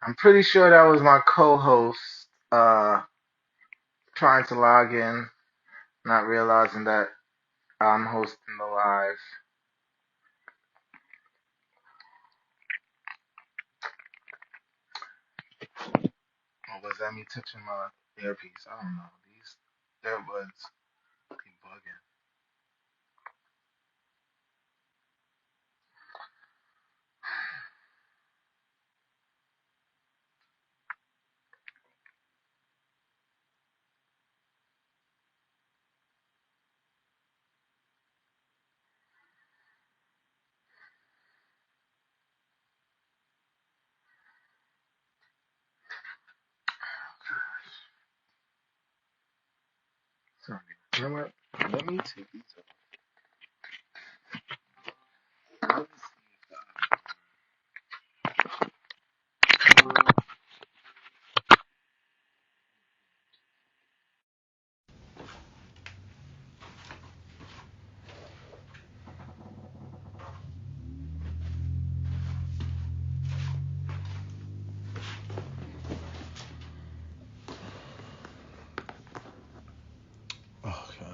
I'm pretty sure that was my co-host trying to log in, not realizing that I'm hosting the live. Or was that me touching my earpiece? I don't know. These earbuds keep bugging. Sorry. You know what? Let me take these off. Oh gosh.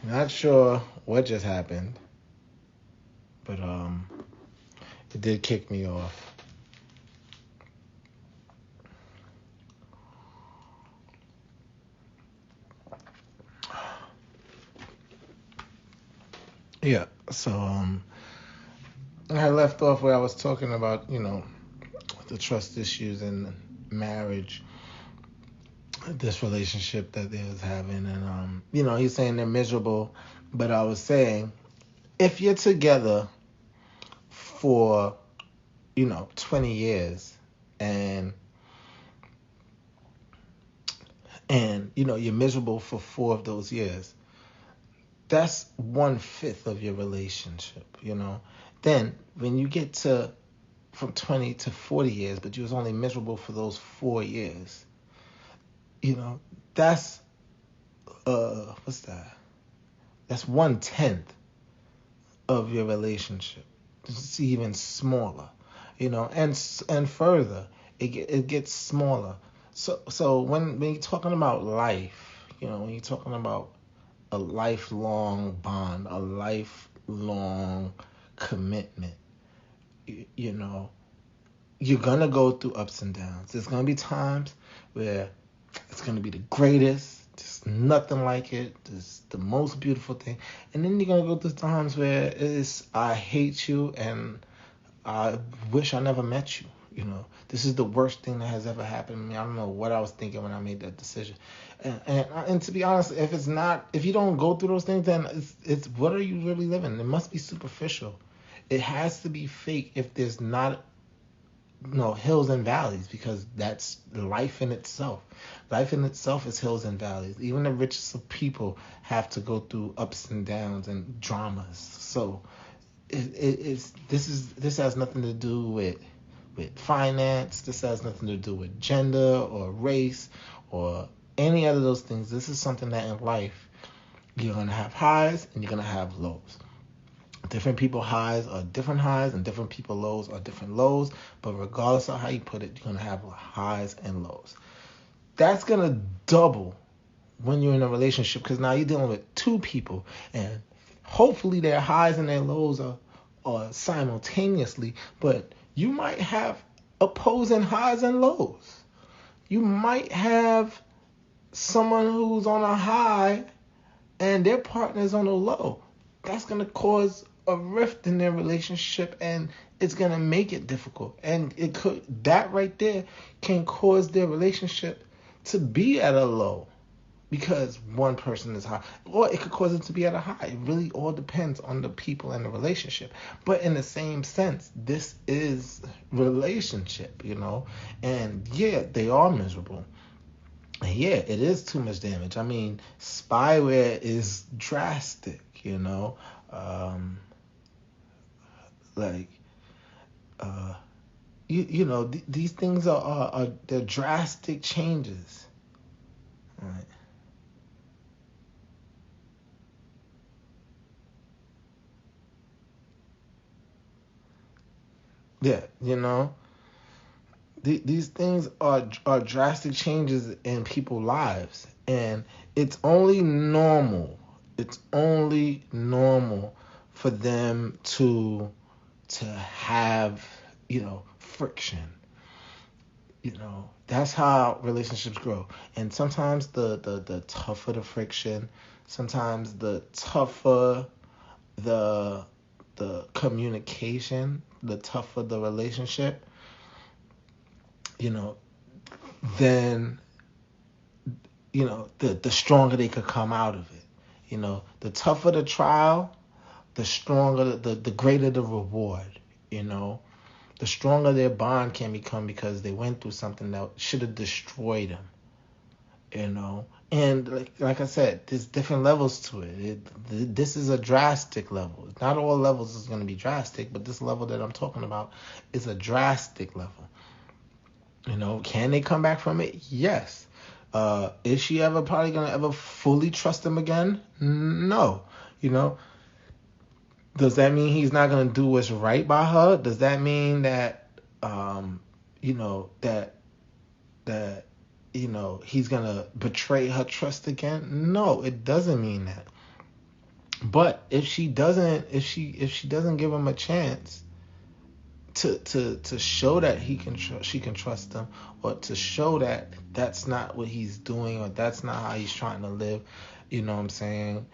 Not sure what just happened, but it did kick me off. Yeah. So I left off where I was talking about, the trust issues in marriage, this relationship that they was having, and he's saying they're miserable, but I was saying if you're together for 20 years and you're miserable for 4 of those years, that's 1/5 of your relationship. Then when you get to from 20 to 40 years, but you was only miserable for those 4 years, that's what's that? That's 1/10 of your relationship. It's even smaller, and further, it gets smaller. So when you're talking about life, when you're talking about a lifelong bond, a lifelong commitment, you know, you're gonna go through ups and downs. There's gonna be times where it's gonna be the greatest. There's nothing like it. It's the most beautiful thing. And then you're gonna go through times where it's I hate you and I wish I never met you. This is the worst thing that has ever happened to me. I don't know what I was thinking when I made that decision. And to be honest, if you don't go through those things, then it's what are you really living? It must be superficial. It has to be fake if there's not hills and valleys, because that's life in itself. Life in itself is hills and valleys. Even the richest of people have to go through ups and downs and dramas. So this has nothing to do with finance. This has nothing to do with gender or race or any other of those things. This is something that in life you're gonna have highs and you're gonna have lows. Different people highs are different highs and different people lows are different lows, but regardless of how you put it, you're going to have highs and lows. That's going to double when you're in a relationship, because now you're dealing with two people, and hopefully their highs and their lows are simultaneously, but you might have opposing highs and lows. You might have someone who's on a high and their partner's on a low. That's going to cause a rift in their relationship, and it's going to make it difficult. And that right there can cause their relationship to be at a low because one person is high, or it could cause it to be at a high. It really all depends on the people and the relationship. But in the same sense, this is relationship. And yeah, they are miserable. Yeah, it is too much damage. I mean, spyware is drastic. Like, uh, these things are they're drastic changes. Right. Yeah, these things are drastic changes in people's lives, and it's only normal. It's only normal for them to have friction. That's how relationships grow. And sometimes the tougher the friction, sometimes the tougher the the communication, the tougher the relationship, you know, then the stronger they could come out of it. The tougher the trial, the stronger the greater the reward. The stronger their bond can become because they went through something that should have destroyed them. And like I said, there's different levels to it. This is a drastic level. Not all levels is going to be drastic, but this level that I'm talking about is a drastic level. Can they come back from it? Yes. Is she ever probably going to ever fully trust him again? No. Does that mean he's not going to do what's right by her? Does that mean that, that he's going to betray her trust again? No, it doesn't mean that. But if she doesn't give him a chance to show that she can trust him, or to show that that's not what he's doing, or that's not how he's trying to live, you know what I'm saying?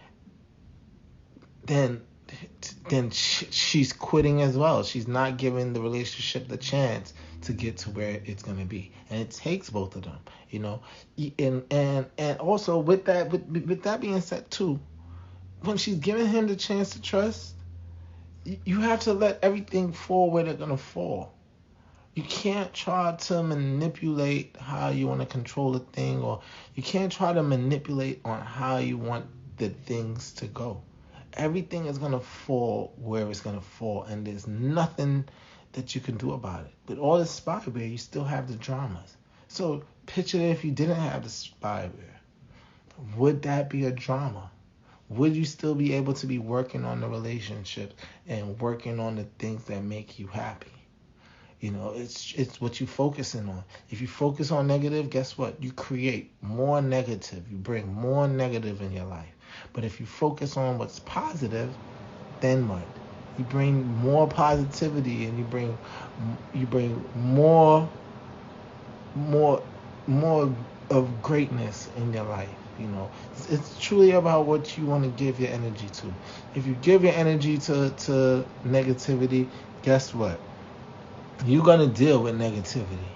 Then she's quitting as well. She's not giving the relationship the chance to get to where it's going to be, and it takes both of them, and also with that being said too, when she's giving him the chance to trust, you have to let everything fall where they're going to fall. You can't try to manipulate how you want to control a thing, or you can't try to manipulate on how you want the things to go. Everything is going to fall where it's going to fall, and there's nothing that you can do about it. With all the spyware, you still have the dramas. So picture if you didn't have the spyware. Would that be a drama? Would you still be able to be working on the relationship and working on the things that make you happy? It's what you focusing on. If you focus on negative, guess what? You create more negative. You bring more negative in your life. But if you focus on what's positive, then what? You bring more positivity, and you bring more of greatness in your life. It's truly about what you want to give your energy to. If you give your energy to negativity, guess what? You're going to deal with negativity.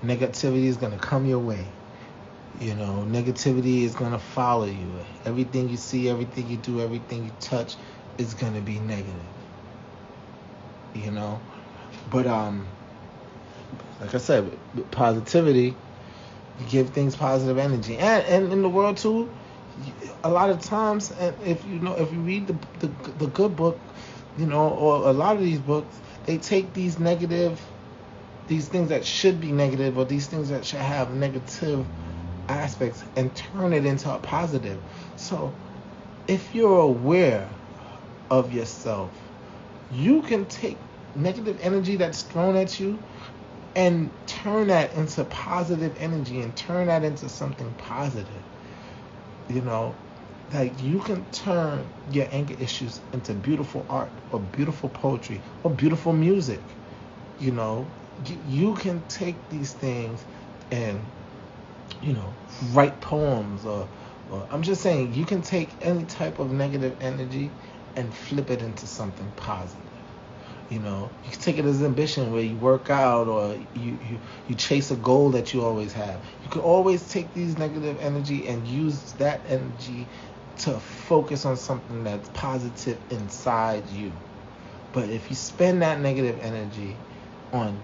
Negativity is going to come your way. Negativity is going to follow you. Everything you see, everything you do, everything you touch is going to be negative. But like I said, with positivity, you give things positive energy. And in the world too, a lot of times, and if you read the good book, or a lot of these books, they take these things that should be negative, or these things that should have negative aspects, and turn it into a positive. So if you're aware of yourself, you can take negative energy that's thrown at you and turn that into positive energy, and turn that into something positive. Like you can turn your anger issues into beautiful art, or beautiful poetry, or beautiful music. You can take these things and write poems, or I'm just saying, you can take any type of negative energy and flip it into something positive. You can take it as ambition, where you work out, or you chase a goal that you always have. You can always take these negative energy and use that energy to focus on something that's positive inside you. But if you spend that negative energy on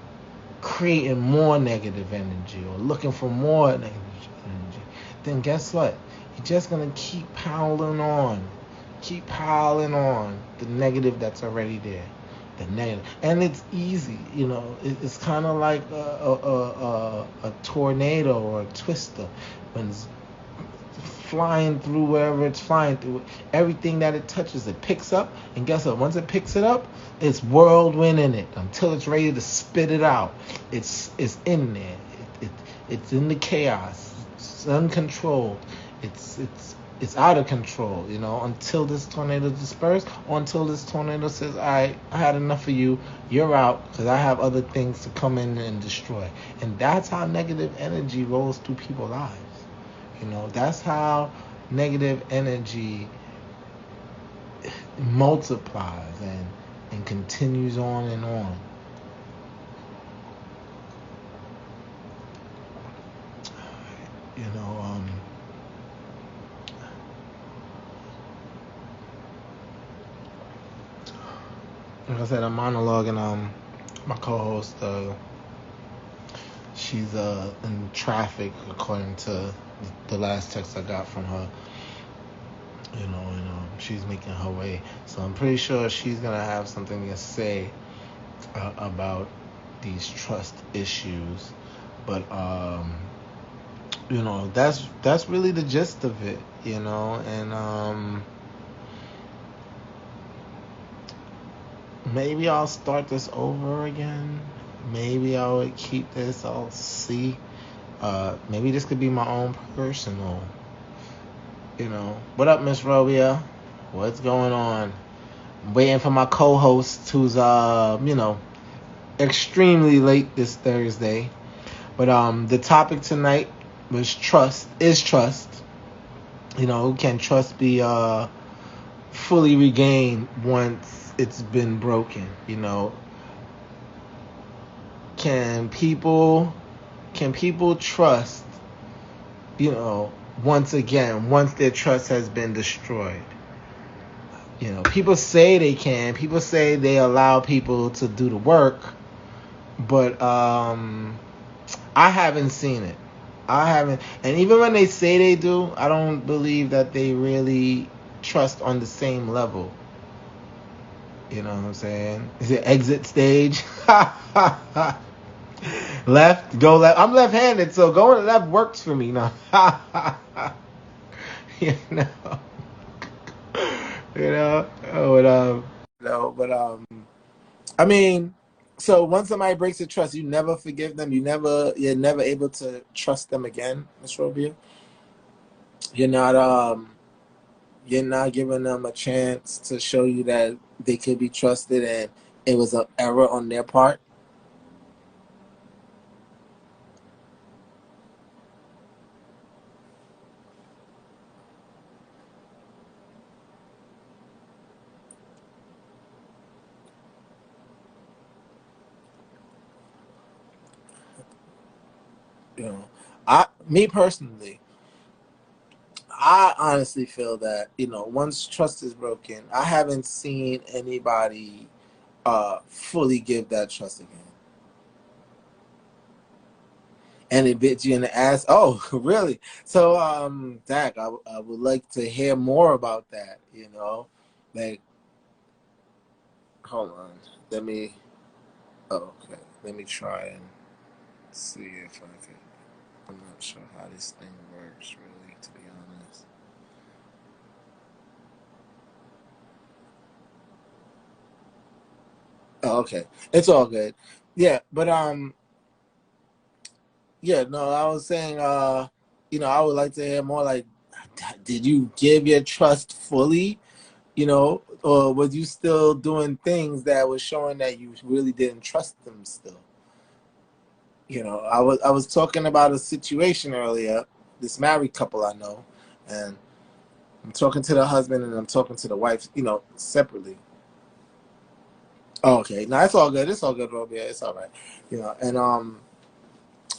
creating more negative energy, or looking for more negative energy, then guess what? You're just going to keep piling on the negative that's already there. The negative. And it's easy, it's kind of like a tornado or a twister. When flying through wherever it's flying through. Everything that it touches, it picks up. And guess what? Once it picks it up, it's whirlwind in it until it's ready to spit it out. It's in there. It's in the chaos. It's uncontrolled. It's out of control, until this tornado disperses or until this tornado says, all right, I had enough of you. You're out because I have other things to come in and destroy. And that's how negative energy rolls through people's lives. That's how negative energy multiplies and continues on and on. Like I said, I'm monologuing. My co-host, she's in traffic, according to the last text I got from her. And she's making her way, so I'm pretty sure she's gonna have something to say about these trust issues. But that's really the gist of it, and maybe I'll start this over again. Maybe I would keep this. I'll see. Maybe this could be my own personal. What up, Miss Robia? What's going on? I'm waiting for my co-host, who's extremely late this Thursday. But the topic tonight was trust. Is trust? Can trust be fully regained once it's been broken? Can people trust? Once their trust has been destroyed. People say they can. People say they allow people to do the work, but I haven't seen it. I haven't, and even when they say they do, I don't believe that they really trust on the same level. You know what I'm saying? Is it exit stage? Left, go left. I'm left-handed, so going left works for me now. you know, but I mean, so once somebody breaks your trust, you never forgive them. You're never able to trust them again, Miss Robia. You're not giving them a chance to show you that they could be trusted and it was an error on their part. Me personally, I honestly feel that once trust is broken, I haven't seen anybody fully give that trust again. And it bit you in the ass. Oh, really? So, Dak, I would like to hear more about that. Like, hold on, let me. Oh, okay, let me try and see if I can. I'm not sure how this thing works, really, to be honest. Oh, okay, it's all good. Yeah, but yeah, no, I was saying, I would like to hear more. Like, did you give your trust fully, or was you still doing things that was showing that you really didn't trust them still? I was talking about a situation earlier. This married couple I know, and I'm talking to the husband and I'm talking to the wife, separately. Oh, okay, no, it's all good. It's all good, Rob. Yeah, it's all right. And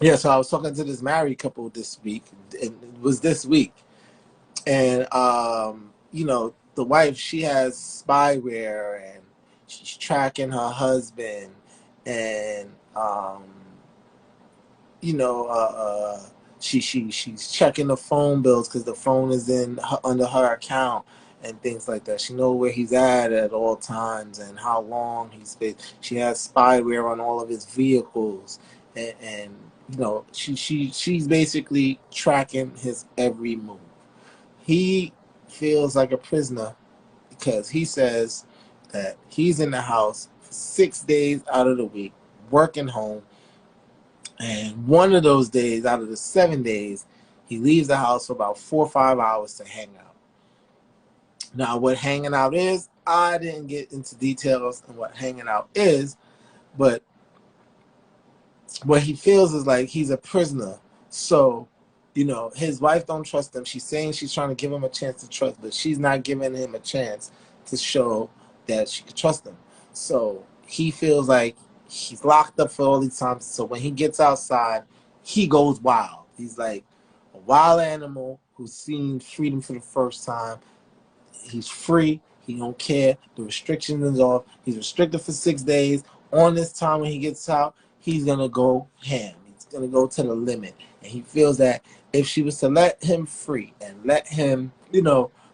yeah. So I was talking to this married couple this week. It was this week, and the wife, she has spyware and she's tracking her husband, and you know, she's checking the phone bills because the phone is under her account and things like that. She knows where he's at all times and how long he's been. She has spyware on all of his vehicles, and she's basically tracking his every move. he feels like a prisoner because he says that he's in the house for 6 days out of the week, working home, and one of those days out of the 7 days, he leaves the house for about 4 or 5 hours to hang out. Now, what hanging out is, I didn't get into details on what hanging out is, but what he feels is like he's a prisoner. So, his wife don't trust him. She's saying she's trying to give him a chance to trust, but she's not giving him a chance to show that she could trust him. So he feels like he's locked up for all these times. So when he gets outside, he goes wild. He's like a wild animal who's seen freedom for the first time. He's free. He don't care. The restrictions is off. He's restricted for 6 days. On this time when he gets out, he's gonna go ham. He's gonna go to the limit. And he feels that if she was to let him free and let him,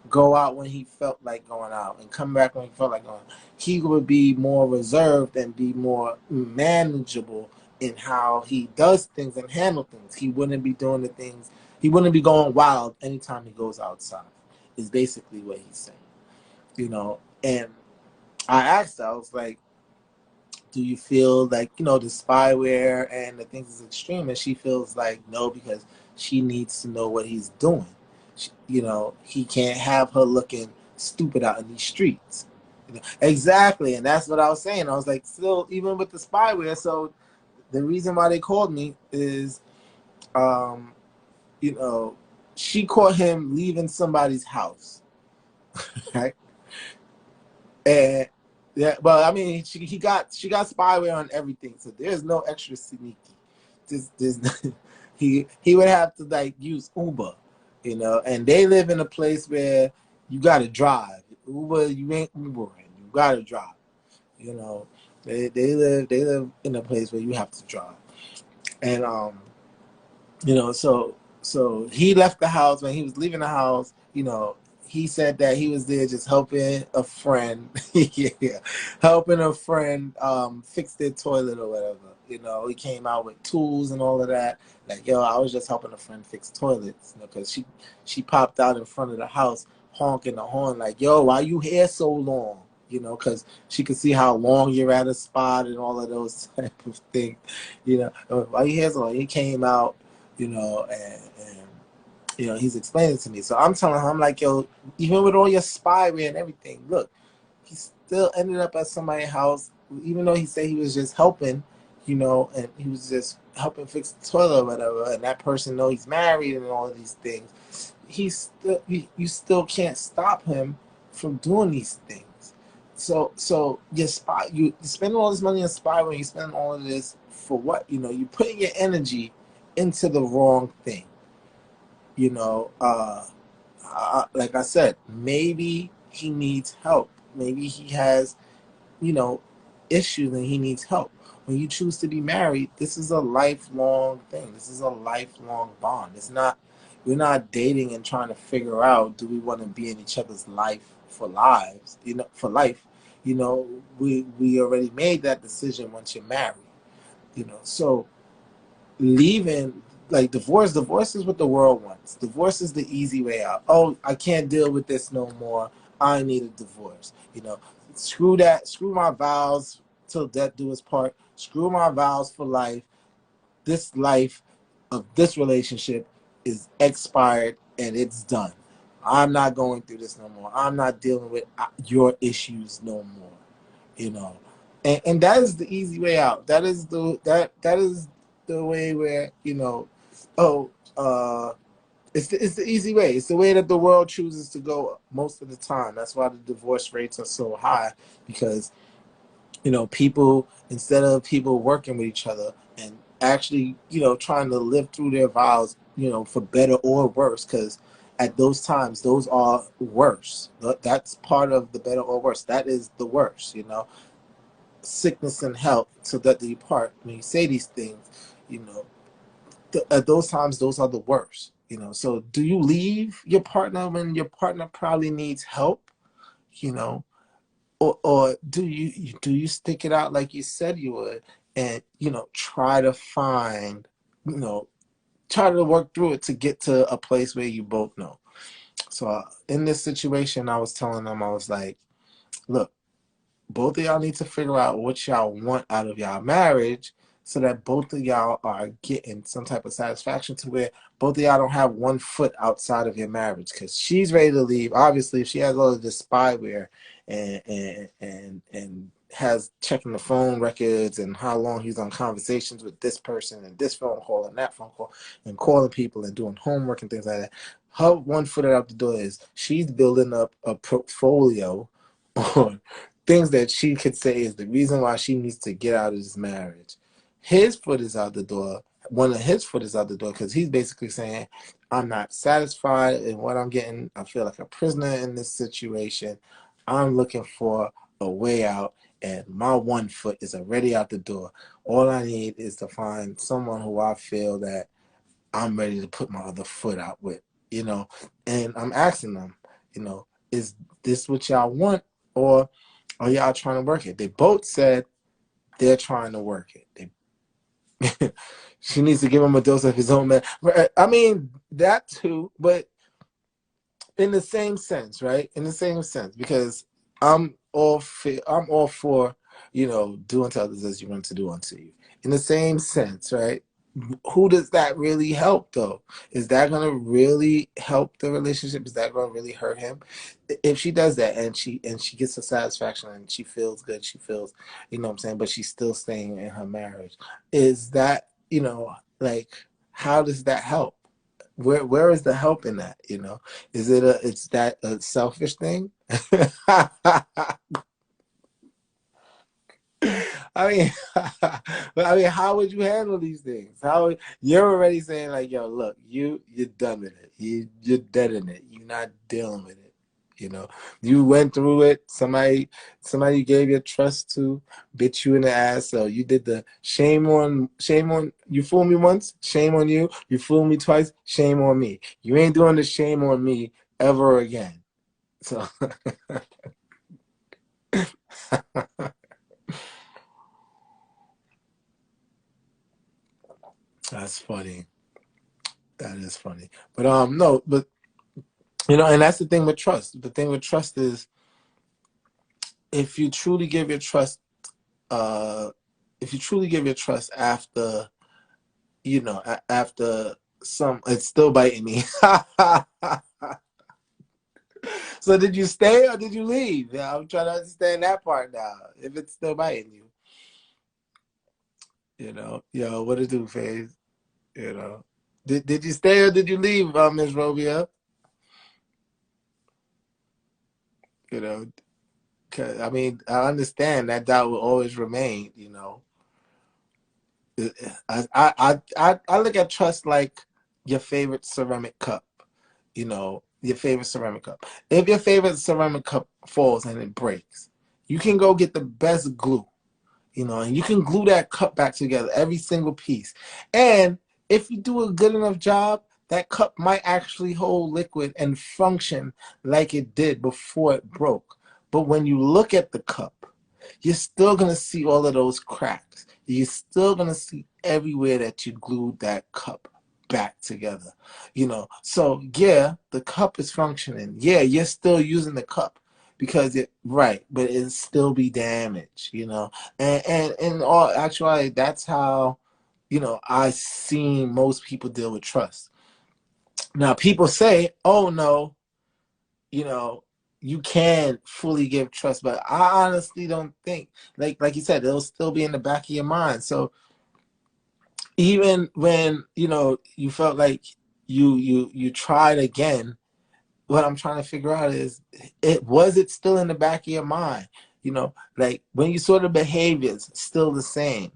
go out when he felt like going out and come back when he felt like going out, he would be more reserved and be more manageable in how he does things and handle things. He wouldn't be doing the things. He wouldn't be going wild anytime he goes outside. Is basically what he's saying. And I asked her, I was like, do you feel like, the spyware and the things is extreme? And she feels like no, because she needs to know what he's doing. He can't have her looking stupid out in these streets. Exactly. And that's what I was saying. I was like, still, even with the spyware, so the reason why they called me is, you know, she caught him leaving somebody's house, right? And yeah, but I mean, she got spyware on everything, so there's no extra sneaky. There's he would have to like use Uber, and they live in a place where you gotta drive. Uber, you ain't Ubering, you gotta drive. You know, they live in a place where you have to drive, and so he left the house. When he was leaving the house, he said that he was there just helping a friend, yeah, helping a friend fix their toilet or whatever. He came out with tools and all of that. Like, yo, I was just helping a friend fix toilets, because she popped out in front of the house honking the horn like, yo, why you here so long? Because she could see how long you're at a spot and all of those type of things. Why you here so long? He came out, and he's explaining to me. So I'm telling him, I'm like, yo, even with all your spyware and everything, look, he still ended up at somebody's house, even though he said he was just helping, and he was just helping fix the toilet or whatever, and that person know he's married and all of these things. You still can't stop him from doing these things. So you spend all this money on spyware, you spend all of this for what? You're putting your energy into the wrong thing. Like I said, maybe he needs help. Maybe he has, issues and he needs help. When you choose to be married, this is a lifelong thing. This is a lifelong bond. We're not dating and trying to figure out, do we want to be in each other's life for for life. We already made that decision once you're married. So leaving, like, divorce is what the world wants. Divorce is the easy way out. Oh, I can't deal with this no more, I need a divorce. Screw that, screw my vows till death do us part, screw my vows for life. This life of this relationship is expired and it's done. I'm not going through this no more. I'm not dealing with your issues no more. And that is the easy way out. That is the way where, oh, it's the easy way. It's the way that the world chooses to go most of the time. That's why the divorce rates are so high, because people, instead of people working with each other and actually trying to live through their vows, for better or worse, because at those times those are worse. That's part of the better or worse. That is the worst. Sickness and health, so that they depart. When you say these things, at those times, those are the worst. So do you leave your partner when your partner probably needs help? Or do you stick it out like you said you would, and try to find, try to work through it to get to a place where you both know. So in this situation, I was telling them, I was like, look, both of y'all need to figure out what y'all want out of y'all marriage so that both of y'all are getting some type of satisfaction to where both of y'all don't have one foot outside of your marriage. Because she's ready to leave. Obviously, if she has all of this spyware and has checking the phone records and how long he's on conversations with this person and this phone call and that phone call and calling people and doing homework and things like that. Her one foot out the door is she's building up a portfolio on things that she could say is the reason why she needs to get out of this marriage. His foot is out the door. One of his foot is out the door because he's basically saying, I'm not satisfied in what I'm getting. I feel like a prisoner in this situation. I'm looking for a way out, and my one foot is already out the door. All I need is to find someone who I feel that I'm ready to put my other foot out with, you know. And I'm asking them, you know, is this what y'all want, or are y'all trying to work it? They both said they're trying to work it. She needs to give him a dose of his own man. I mean, that too, but in the same sense, right? In the same sense, because I'm all for, you know, do unto others as you want to do unto you. In the same sense, right? Who does that really help though? Is that gonna really help the relationship? Is that gonna really hurt him? If she does that and she gets the satisfaction and she feels good, she feels, you know what I'm saying, but she's still staying in her marriage. Is that, you know, like, how does that help? Where is the help in that? You know, is it it's that a selfish thing? I mean, but I mean, how would you handle these things? How you're already saying like, yo, look, you're done with it. You're dead in it. You're not dealing with it. You know, you went through it. Somebody you gave your trust to bit you in the ass. So you did the shame on. You fooled me once, shame on you. You fooled me twice, shame on me. You ain't doing the shame on me ever again. So that's funny. That is funny. But no, but you know, and that's the thing with trust. The thing with trust is if you truly give your trust, uh, if you truly give your trust after, you know, after some, it's still biting me. So did you stay or did you leave? Yeah, I'm trying to understand that part now. If it's still biting you know, yo, what it do, Faze? You know, did you stay or did you leave, Miss Robia? You know, 'cause, I mean, I understand that doubt will always remain. You know, I look at trust like your favorite ceramic cup. You know, your favorite ceramic cup. If your favorite ceramic cup falls and it breaks, you can go get the best glue, you know, and you can glue that cup back together, every single piece. And if you do a good enough job, that cup might actually hold liquid and function like it did before it broke. But when you look at the cup, you're still going to see all of those cracks. You're still going to see everywhere that you glued that cup back together. You know, so yeah, the cup is functioning. Yeah, you're still using the cup because it right, but it'll still be damaged, you know. And in all actuality, that's how, you know, I seen most people deal with trust. Now people say, oh no, you know, you can fully give trust, but I honestly don't think, like you said, it'll still be in the back of your mind. So even when, you know, you felt like you tried again, what I'm trying to figure out is, it still in the back of your mind? You know, like when you saw the behaviors still the same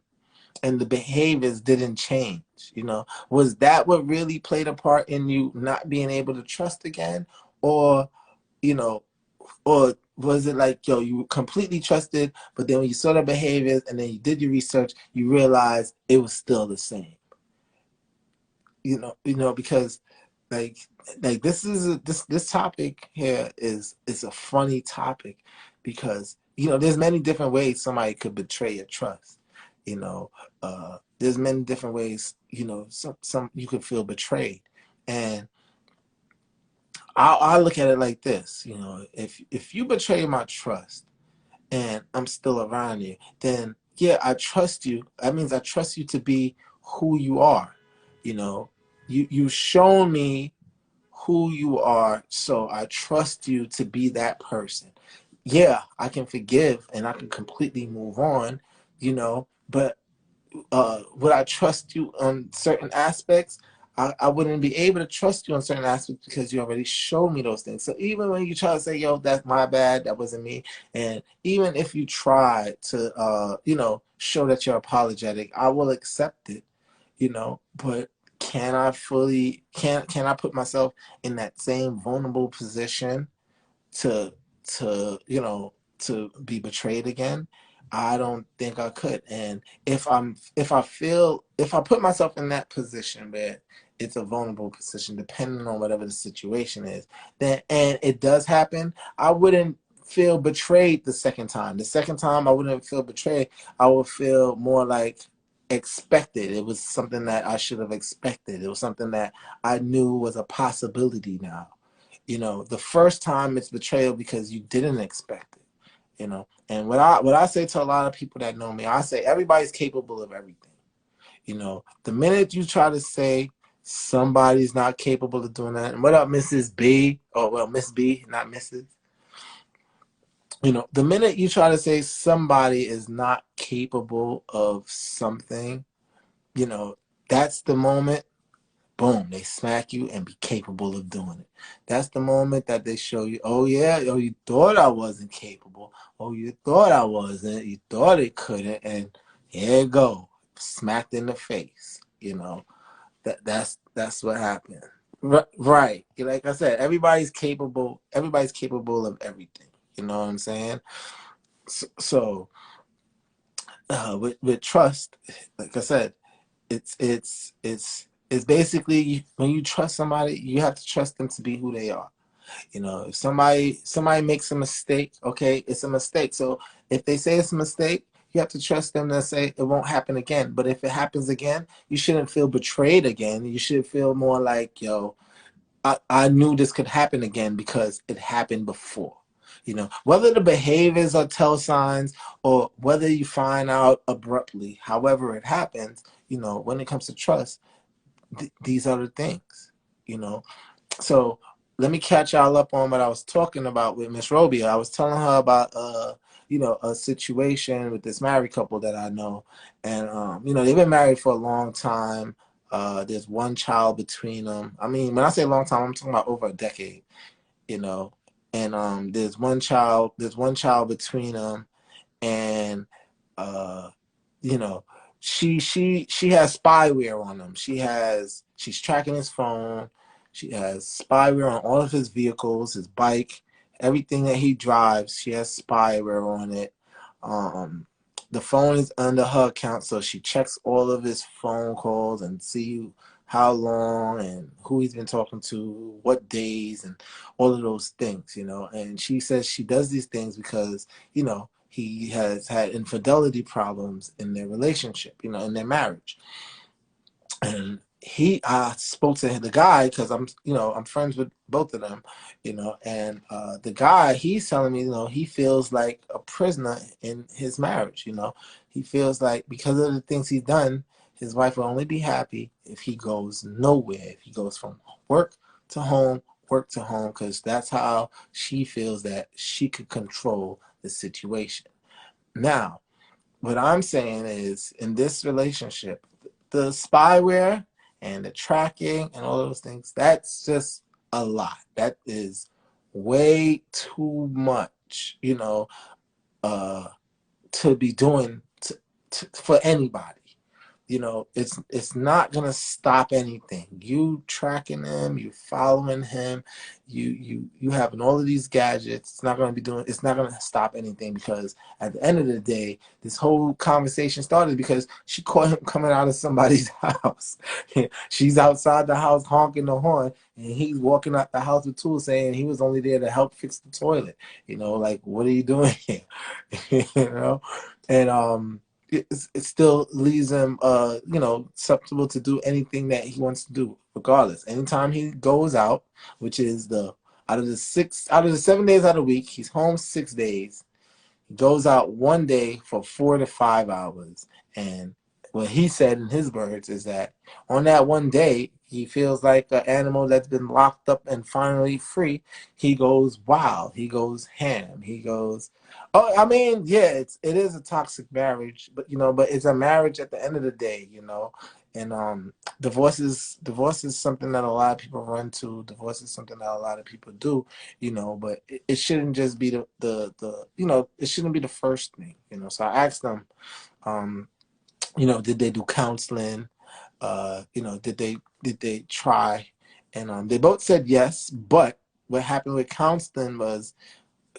and the behaviors didn't change, you know, was that what really played a part in you not being able to trust again? Or, you know, or was it like, yo, you completely trusted, but then when you saw the behaviors and then you did your research, you realized it was still the same? Because like this topic here is a funny topic because, you know, there's many different ways somebody could betray your trust. You know, there's many different ways, you know, some you could feel betrayed. And I look at it like this, if you betray my trust and I'm still around you, then yeah, I trust you. That means I trust you to be who you are. You know, you've shown me who you are, so I trust you to be that person. Yeah, I can forgive and I can completely move on, but would I trust you on certain aspects? I wouldn't be able to trust you on certain aspects because you already showed me those things. So even when you try to say, yo, that's my bad, that wasn't me, and even if you try to, show that you're apologetic, I will accept it, but can I put myself in that same vulnerable position to to be betrayed again? I don't think I could. And if I put myself in that position where it's a vulnerable position, depending on whatever the situation is, then and it does happen, I wouldn't feel betrayed the second time. The second time I wouldn't feel betrayed. I would feel more like expected. It was something that I should have expected. It was something that I knew was a possibility now. The first time it's betrayal because you didn't expect it. And what I say to a lot of people that know me, I say everybody's capable of everything. The minute you try to say somebody's not capable of doing that, and what up, Mrs. B? Oh, well, Miss B, not Mrs. The minute you try to say somebody is not capable of something, you know, that's the moment, boom, they smack you and be capable of doing it. That's the moment that they show you, oh yeah, oh, you thought I wasn't capable. Oh, you thought I wasn't. You thought it couldn't. And here you go, smacked in the face. That's what happened. Right. Like I said, everybody's capable. Everybody's capable of everything. You know what I'm saying? So, with trust, like I said, it's basically when you trust somebody, you have to trust them to be who they are. If somebody makes a mistake, okay, it's a mistake. So if they say it's a mistake, you have to trust them to say it won't happen again. But if it happens again, you shouldn't feel betrayed again. You should feel more like, yo, I knew this could happen again because it happened before. Whether the behaviors are tell signs or whether you find out abruptly, however it happens, when it comes to trust, these are the things, you know. So let me catch y'all up on what I was talking about with Miss Robia. I was telling her about a situation with this married couple that I know, and they've been married for a long time. There's one child between them. I mean, when I say a long time, I'm talking about over a decade. You know, and there's one child between them, and uh, you know, she has spyware on him. She's tracking his phone. She has spyware on all of his vehicles, his bike, everything that he drives. She has spyware on it. Um, the phone is under her account, so she checks all of his phone calls and see how long and who he's been talking to, what days, and all of those things, And she says she does these things because, he has had infidelity problems in their relationship, in their marriage. And I spoke to the guy because I'm friends with both of them, and the guy, he's telling me, he feels like a prisoner in his marriage. He feels like because of the things he's done, his wife will only be happy if he goes nowhere, if he goes from work to home, because that's how she feels that she could control the situation. Now, what I'm saying is, in this relationship, the spyware and the tracking and all those things, that's just a lot. That is way too much, uh, to be doing for anybody. It's not gonna stop anything. You tracking him, you following him, you having all of these gadgets. It's not gonna stop anything, because at the end of the day, this whole conversation started because she caught him coming out of somebody's house. She's outside the house honking the horn, and he's walking out the house with tools, saying he was only there to help fix the toilet. Like, what are you doing here? And it still leaves him susceptible to do anything that he wants to do, regardless. Anytime he goes out, which is the Out of the 7 days out of the week, he's home 6 days. Goes out one day for 4 to 5 hours. And what he said in his words is that on that one day, he feels like an animal that's been locked up and finally free. He goes wild. He goes ham. He goes, oh, I mean, yeah, it is a toxic marriage, but it's a marriage at the end of the day, and divorce is something that a lot of people run to. Divorce is something that a lot of people do, but it shouldn't just be it shouldn't be the first thing. So I asked them, um did they do counseling? Did they try? And they both said yes, but what happened with counseling was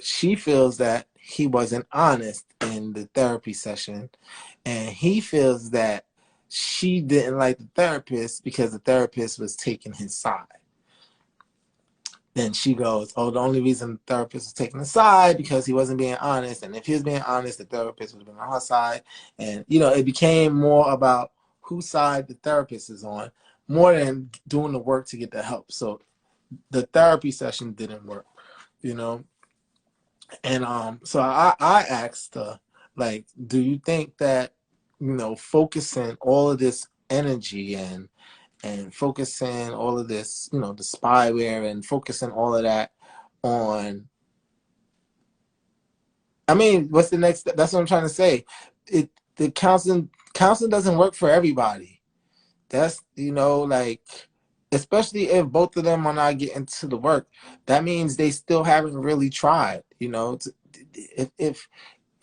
she feels that he wasn't honest in the therapy session, and he feels that she didn't like the therapist because the therapist was taking his side. Then she goes, oh, the only reason the therapist was taking his side because he wasn't being honest. And if he was being honest, the therapist would have been on her side. And, it became more about whose side the therapist is on more than doing the work to get the help. So the therapy session didn't work, you know? And so I asked her, like, do you think that, focusing all of this energy and focusing all of this, the spyware and focusing all of that on, I mean, what's the next step? That's what I'm trying to say. The counseling doesn't work for everybody. That's, like, especially if both of them are not getting to the work, that means they still haven't really tried,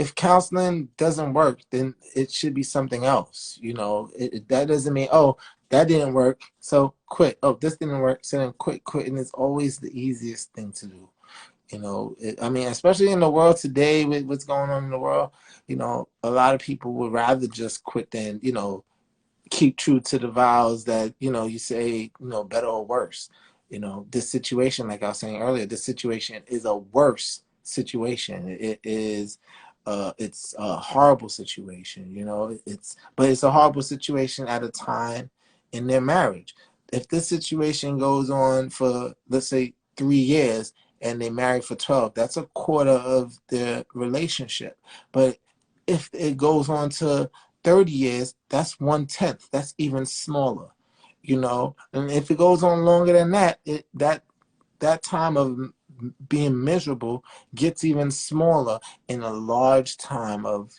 if counseling doesn't work, then it should be something else. That doesn't mean, oh, that didn't work, so quit. Oh, this didn't work, so then quit. And it's always the easiest thing to do. I mean, especially in the world today with what's going on in the world, a lot of people would rather just quit than, keep true to the vows that you say, better or worse. This situation, like I was saying earlier, this situation is a worse situation. It's a horrible situation. But it's a horrible situation at a time in their marriage. If this situation goes on for, let's say, 3 years and they married for 12, that's a quarter of their relationship. But if it goes on to 30 years, that's 1/10. That's even smaller, And if it goes on longer than that, that time of being miserable gets even smaller in a large time of,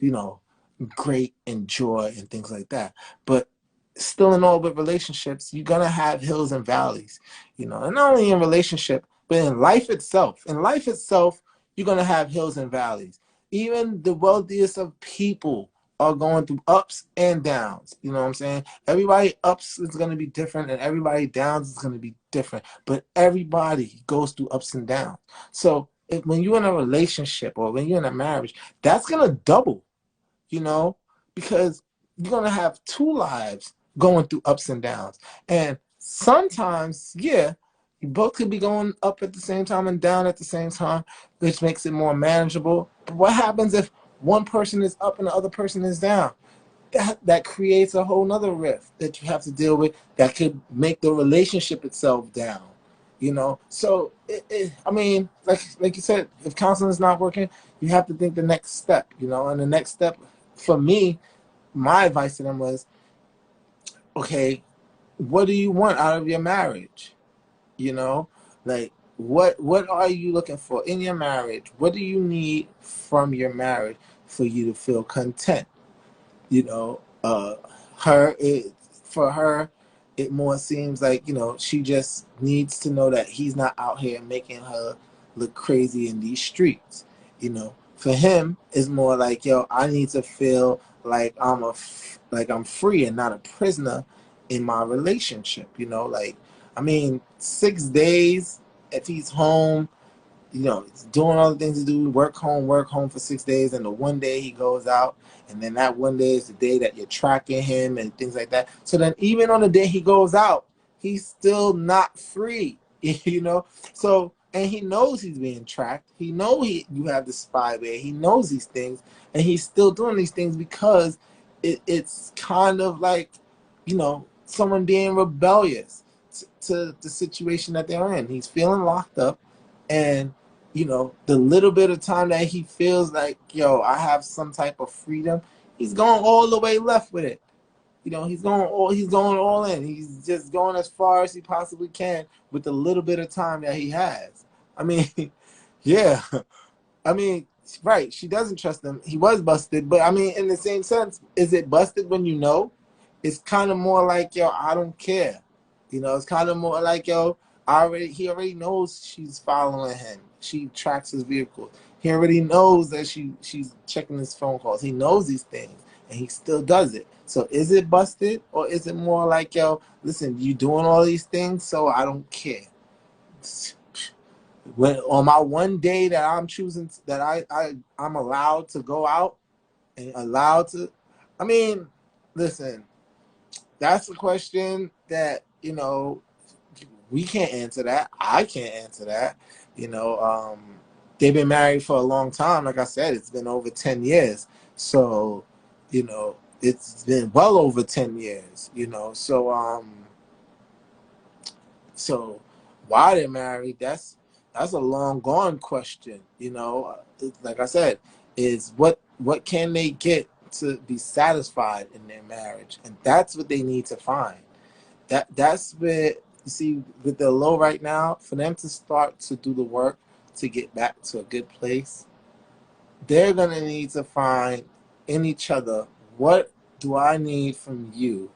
great and joy and things like that. But still, in all with relationships, you're gonna have hills and valleys, and not only in relationship, but in life itself. In life itself, you're gonna have hills and valleys. Even the wealthiest of people are going through ups and downs. You know what I'm saying? Everybody ups is going to be different, and everybody downs is going to be different. But everybody goes through ups and downs. So when you're in a relationship or when you're in a marriage, that's going to double, because you're going to have two lives going through ups and downs. And sometimes, yeah, you both could be going up at the same time and down at the same time, which makes it more manageable. But what happens if one person is up and the other person is down? That creates a whole nother rift that you have to deal with that could make the relationship itself down. So I mean, like you said, if counseling is not working, you have to think the next step. And the next step for me, my advice to them was, okay, what do you want out of your marriage? Like, what are you looking for in your marriage? What do you need from your marriage for you to feel content? you know uh her it For her, it more seems like, she just needs to know that he's not out here making her look crazy in these streets. For him, it's more like, yo, I need to feel like I'm free and not a prisoner in my relationship. Like, I mean, 6 days, if he's home, doing all the things to do, work home for 6 days, and the one day he goes out, and then that one day is the day that you're tracking him and things like that. So then even on the day he goes out, he's still not free, So, and he knows he's being tracked. He know you have the spyware. He knows these things, and he's still doing these things because it's kind of like, someone being rebellious to the situation that they're in. He's feeling locked up, And, the little bit of time that he feels like, yo, I have some type of freedom, he's going all the way left with it. He's going all in. He's just going as far as he possibly can with the little bit of time that he has. I mean, yeah. I mean, right, she doesn't trust him. He was busted, but I mean, in the same sense, is it busted when you know? It's kind of more like, yo, I don't care. It's kind of more like, yo, he already knows she's following him. She tracks his vehicle. He already knows that she's checking his phone calls. He knows these things, and he still does it. So is it busted, or is it more like, yo, listen, you doing all these things, so I don't care. When on my one day that I'm choosing, that I'm allowed to go out and allowed to, I mean, listen, that's a question that we can't answer that. I can't answer that. You know, they've been married for a long time. Like I said, it's been over 10 years. So, it's been well over 10 years. So why they're married, that's a long gone question. Like I said, is what can they get to be satisfied in their marriage, and that's what they need to find. That's where, you see, with the low right now, for them to start to do the work to get back to a good place, they're gonna need to find in each other, what do I need from you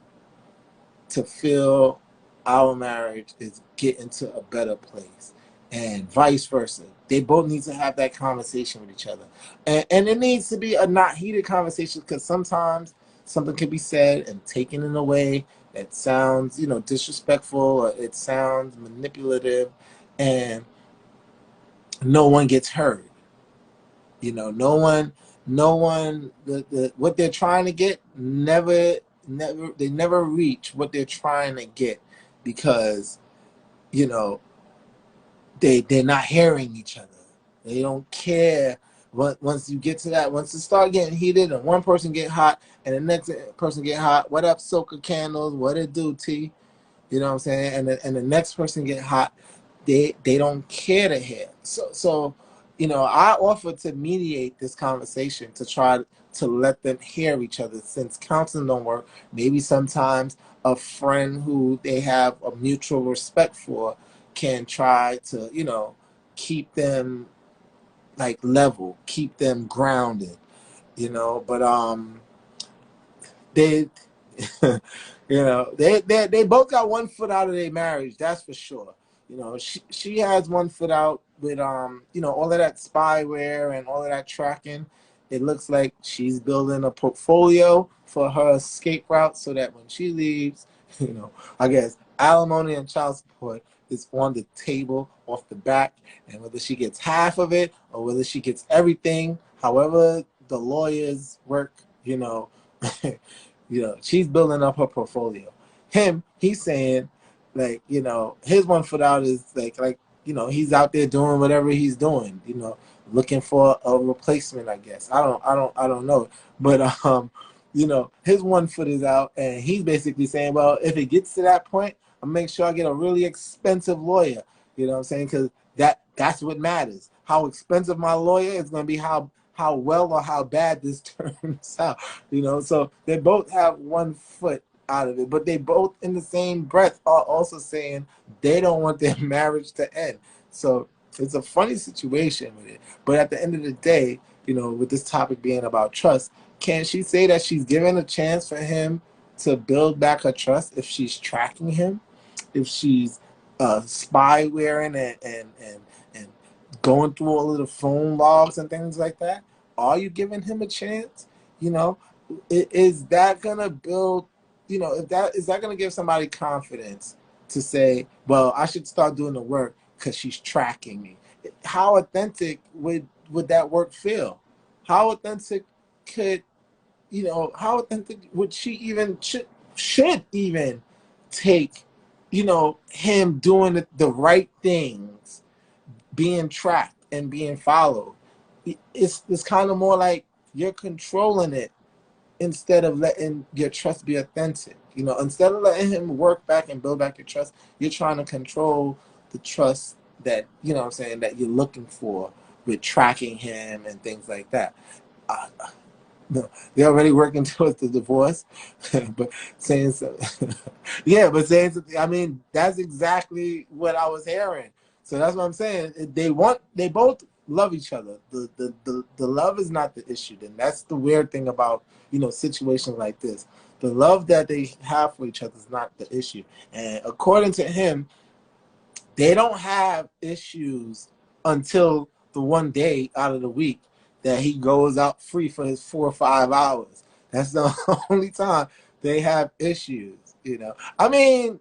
to feel our marriage is getting to a better place, and vice versa. They both need to have that conversation with each other, and it needs to be a not heated conversation, because sometimes something can be said and taken in a way that sounds, disrespectful, or it sounds manipulative, and no one gets hurt. No one, what they're trying to get, they never reach what they're trying to get, because, you know, they're not hearing each other. They don't care. Once you get to that, once it start getting heated and one person get hot and the next person get hot, what up, Soca Candles? What it do, T? You know what I'm saying? And the next person get hot, they don't care to hear. So I offer to mediate this conversation to try to let them hear each other, since counseling don't work. Maybe sometimes a friend who they have a mutual respect for can try to, keep them like level, keep them grounded, but they they both got one foot out of their marriage, that's for sure. She has one foot out with all of that spyware and all of that tracking. It looks like she's building a portfolio for her escape route, so that when she leaves, I guess alimony and child support is on the table off the back, and whether she gets half of it or whether she gets everything, however the lawyers work, she's building up her portfolio. He's saying, like, his one foot out is like, he's out there doing whatever he's doing, looking for a replacement, I guess. I don't know. But his one foot is out, and he's basically saying, well, if it gets to that point, I'll make sure I get a really expensive lawyer. You know what I'm saying? Because that's what matters. How expensive my lawyer is going to be how well or how bad this turns out. So they both have one foot out of it, but they both in the same breath are also saying they don't want their marriage to end. So it's a funny situation with it. But at the end of the day, with this topic being about trust, can she say that she's given a chance for him to build back her trust if she's tracking him, if she's spywaring and going through all of the phone logs and things like that? Are you giving him a chance? Is that gonna build? If that is that gonna give somebody confidence to say, well, I should start doing the work because she's tracking me? How authentic would that work feel? How authentic could How authentic would she even should even take him doing the right things, being tracked and being followed? It's kind of more like you're controlling it instead of letting your trust be authentic. Instead of letting him work back and build back your trust, you're trying to control the trust that you know what I'm saying that you're looking for with tracking him and things like that. Uh, no, they're already working towards the divorce, but saying so, yeah, but saying something. I mean, that's exactly what I was hearing. So that's what I'm saying. They both love each other. The love is not the issue. Then that's the weird thing about situations like this. The love that they have for each other is not the issue. And according to him, they don't have issues until the one day out of the week that he goes out free for his 4 or 5 hours. That's the only time they have issues. I mean,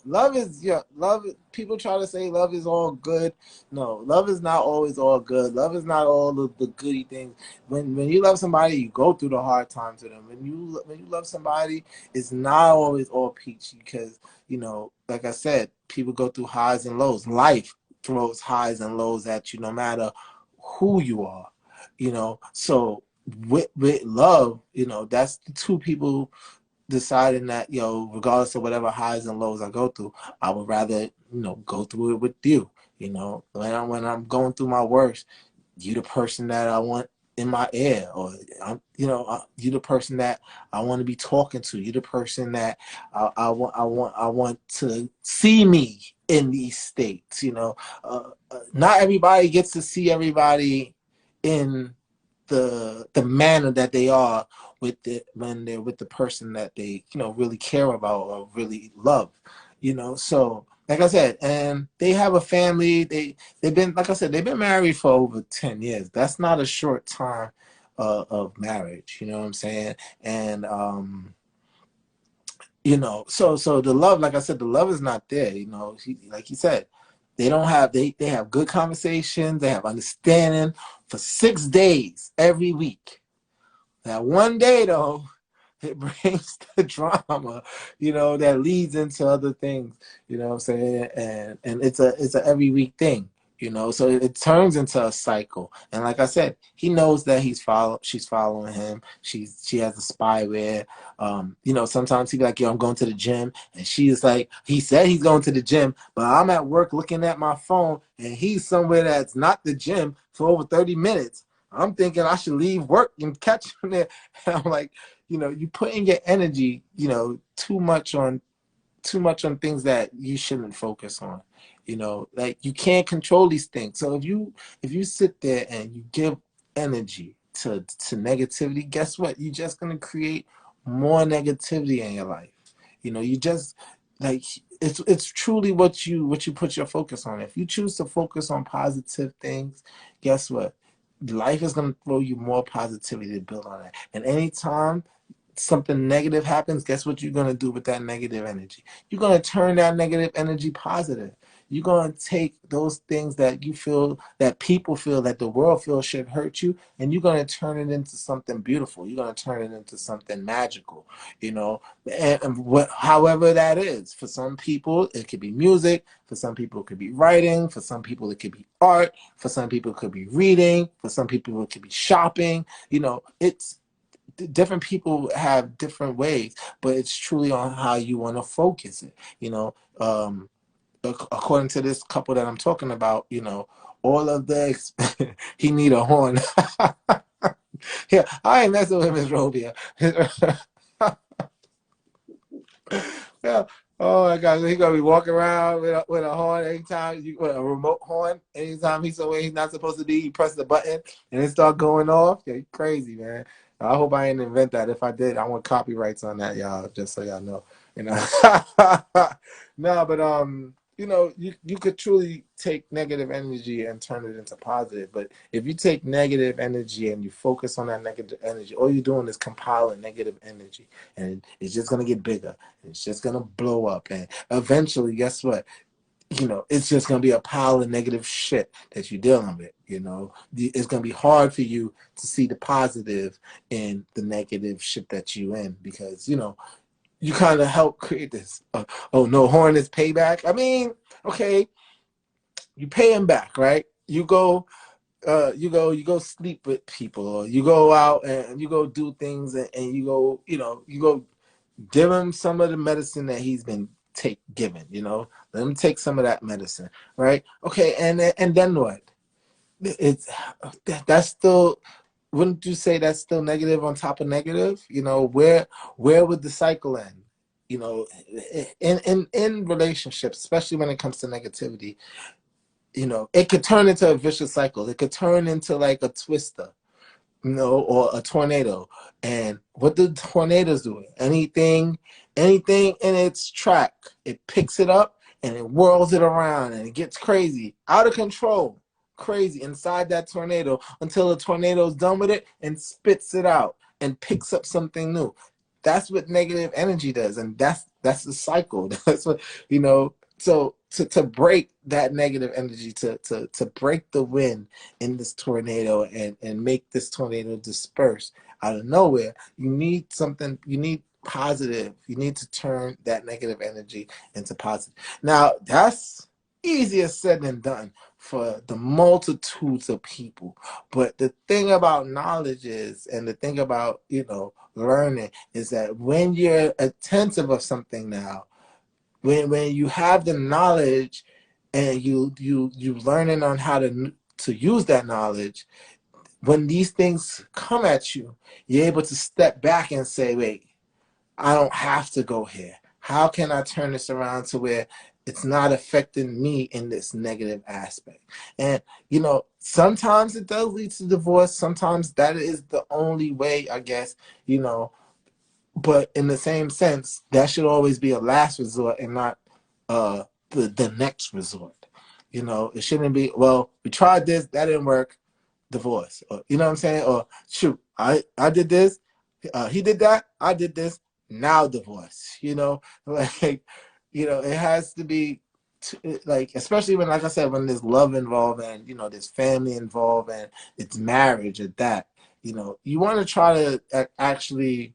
love is love. People try to say love is all good. No, love is not always all good. Love is not all the goody things. When you love somebody, you go through the hard times with them. When you love somebody, it's not always all peachy because like I said, people go through highs and lows. Life throws highs and lows at you, no matter who you are. So with love, that's the two people deciding that regardless of whatever highs and lows I go through, I would rather go through it with you. When I'm going through my worst, you the person that I want in my ear, or you the person that I want to be talking to. You the person that I want to see me in these states. Not everybody gets to see everybody in the manner that they are when they're with the person that they really care about or really love. So like I said, and they have a family. They've been, like I said, they've been married for over 10 years. That's not a short time of marriage. You know what I'm saying? And so the love, like I said, the love is not there. Like he said, they have good conversations. They have understanding for 6 days every week. That one day though, it brings the drama, that leads into other things, you know what I'm saying? And it's a every week thing, so it turns into a cycle. And like I said, he knows that she's following him. She has a spyware. Sometimes he be like, yo, I'm going to the gym. And she is like, he said he's going to the gym, but I'm at work looking at my phone and he's somewhere that's not the gym for over 30 minutes. I'm thinking I should leave work and catch him there. And I'm like, you put in your energy, too much on things that you shouldn't focus on. Like you can't control these things. So if you sit there and you give energy to negativity, guess what? You're just gonna create more negativity in your life. You just like it's truly what you put your focus on. If you choose to focus on positive things, guess what? Life is gonna throw you more positivity to build on that. And anytime something negative happens, guess what you're going to do with that negative energy? You're going to turn that negative energy positive. You're going to take those things that you feel, that people feel, that the world feels should hurt you, and you're going to turn it into something beautiful. You're going to turn it into something magical, however that is. For some people, it could be music. For some people, it could be writing. For some people, it could be art. For some people, it could be reading. For some people, it could be shopping. It's different people have different ways, but it's truly on how you want to focus it. According to this couple that I'm talking about, all of the he need a horn. Yeah, I ain't messing with Miss Robia. Yeah. Oh my gosh, he gonna be walking around with a horn anytime with a remote horn. Anytime he's somewhere he's not supposed to be, he press the button and it start going off. Yeah, you crazy, man. I hope I didn't invent that. If I did, I want copyrights on that, y'all. Just so y'all know, No, but you could truly take negative energy and turn it into positive. But if you take negative energy and you focus on that negative energy, all you're doing is compiling negative energy, and it's just gonna get bigger. It's just gonna blow up, and eventually, guess what? It's just going to be a pile of negative shit that you're dealing with. It's going to be hard for you to see the positive in the negative shit that you in, because, you kind of help create this. Oh, no, horn is payback. I mean, okay, you pay him back, right? You go sleep with people, or you go out and you go do things, and you go give him some of the medicine that he's been take given, you know. Let them take some of that medicine, right? Okay, and then what? It's that's still, wouldn't you say that's still negative on top of negative? You know, where would the cycle end? You know, in relationships, especially when it comes to negativity, you know, it could turn into a vicious cycle. It could turn into like a twister, you know, or a tornado. And what do tornadoes do? Anything in its track, it picks it up and it whirls it around and it gets crazy, out of control, crazy inside that tornado until the tornado's done with it and spits it out and picks up something new. That's what negative energy does, and that's the cycle. That's what, you know. So to break that negative energy, to break the wind in this tornado and make this tornado disperse out of nowhere, you need something, you need positive. You need to turn that negative energy into positive. Now, that's easier said than done for the multitudes of people. But the thing about knowledge is, and the thing about, you know, learning is that when you're attentive of something now, when you have the knowledge and you learning on how to use that knowledge, when these things come at you, you're able to step back and say, wait, I don't have to go here. How can I turn this around to where it's not affecting me in this negative aspect? And, you know, sometimes it does lead to divorce. Sometimes that is the only way, I guess, you know. But in the same sense, that should always be a last resort and not the next resort. You know, it shouldn't be, well, we tried this, that didn't work, divorce. Or, you know what I'm saying? Or, shoot, I did this, he did that, I did this, now divorce. You know, like, you know, it has to be, like, especially when, like I said, when there's love involved and, you know, there's family involved and it's marriage at that, you know, you want to try to actually,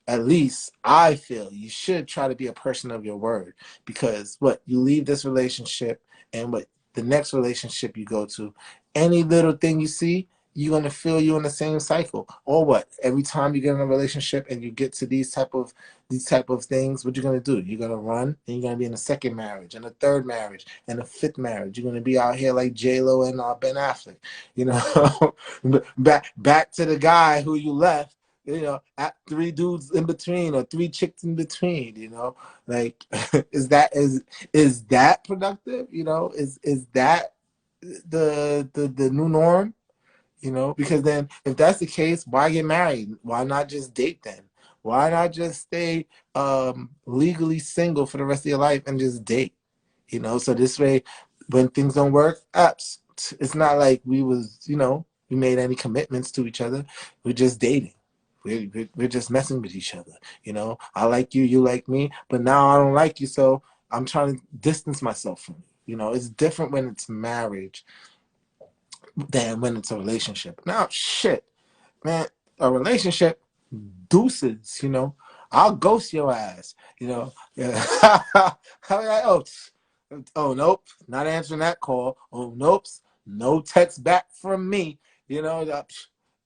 at least I feel you should try to be a person of your word, because what you leave this relationship and what the next relationship you go to, any little thing you see, you're gonna feel you in the same cycle. Or what? Every time you get in a relationship and you get to these type of things, what you're gonna do? You're gonna run and you're gonna be in a second marriage and a third marriage and a fifth marriage. You're gonna be out here like J-Lo and Ben Affleck, you know, back to the guy who you left, you know, at three dudes in between or three chicks in between, you know, like is that productive? You know, is that the new norm? You know, because then if that's the case, why get married? Why not just date then? Why not just stay legally single for the rest of your life and just date? You know, so this way, when things don't work, it's not like we was, you know, we made any commitments to each other. We're just dating. We're just messing with each other. You know, I like you, you like me, but now I don't like you, so I'm trying to distance myself from you. You know, it's different when it's marriage than when it's a relationship. Now, shit, man, a relationship, deuces, you know. I'll ghost your ass, you know. Yeah. I'm like, oh, nope, not answering that call. Oh, nope, no text back from me. You know,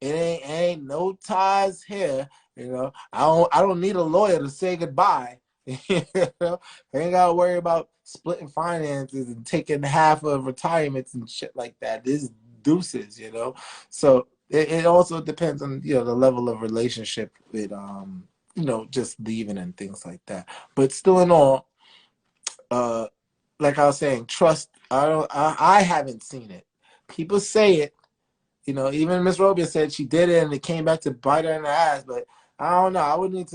it ain't no ties here. You know, I don't need a lawyer to say goodbye. You know, I ain't gotta worry about splitting finances and taking half of retirements and shit like that. This deuces, you know. So it also depends on, you know, the level of relationship with you know, just leaving and things like that. But still in all, uh like I was saying, trust, I haven't seen it. People say it, you know, even Miss Robia said she did it and it came back to bite her in the ass. But I don't know. I would need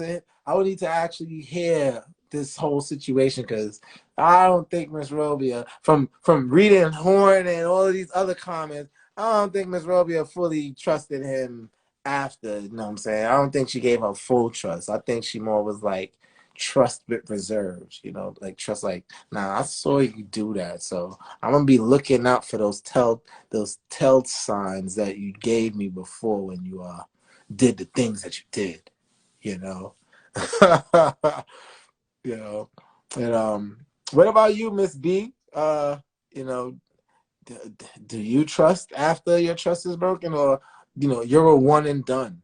to actually hear this whole situation, because I don't think Miss Robia, from reading Horn and all of these other comments, I don't think Miss Robia fully trusted him after. You know what I'm saying? I don't think she gave her full trust. I think she more was like trust with reserves. You know, like trust, like, nah, I saw you do that, so I'm gonna be looking out for those tell signs that you gave me before when you did the things that you did, you know. You know. And what about you, Miss B? You know, do you trust after your trust is broken, or, you know, you're a one and done?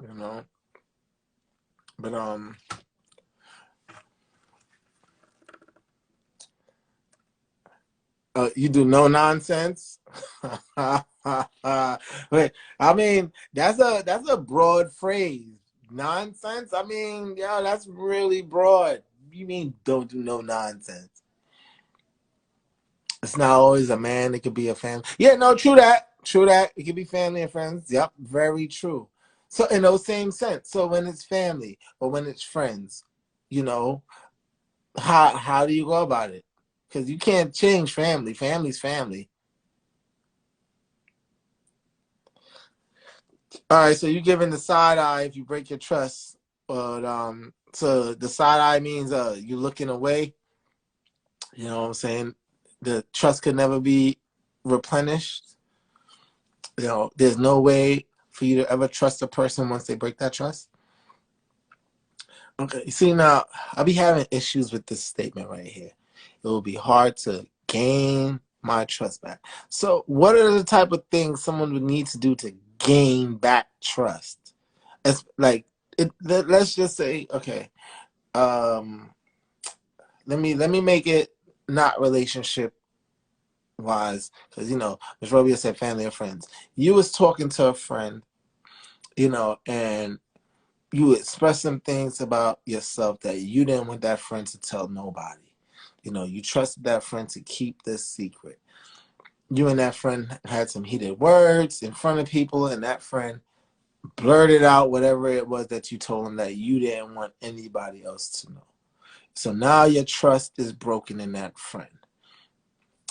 you know. But you do no nonsense. Wait, I mean that's a broad phrase. Nonsense. I mean, yeah, that's really broad. You mean don't do no nonsense? It's not always a man. It could be a family. Yeah, no, true that. True that. It could be family and friends. Yep, very true. So in those same sense. So when it's family or when it's friends, you know, how do you go about it? Because you can't change family. Family's family. All right, so you're giving the side eye if you break your trust, but so the side eye means you're looking away. You know what I'm saying? The trust could never be replenished. You know, there's no way for you to ever trust a person once they break that trust. Okay, you see now, I'll be having issues with this statement right here. It will be hard to gain my trust back. So, what are the type of things someone would need to do to gain back trust? It's like let's just say, okay, um, let me make it not relationship wise, because Ms. Robio said family or friends. You was talking to a friend, and you express some things about yourself that you didn't want that friend to tell nobody. You trusted that friend to keep this secret. You and that friend had some heated words in front of people, and that friend blurted out whatever it was that you told him that you didn't want anybody else to know. So now your trust is broken in that friend.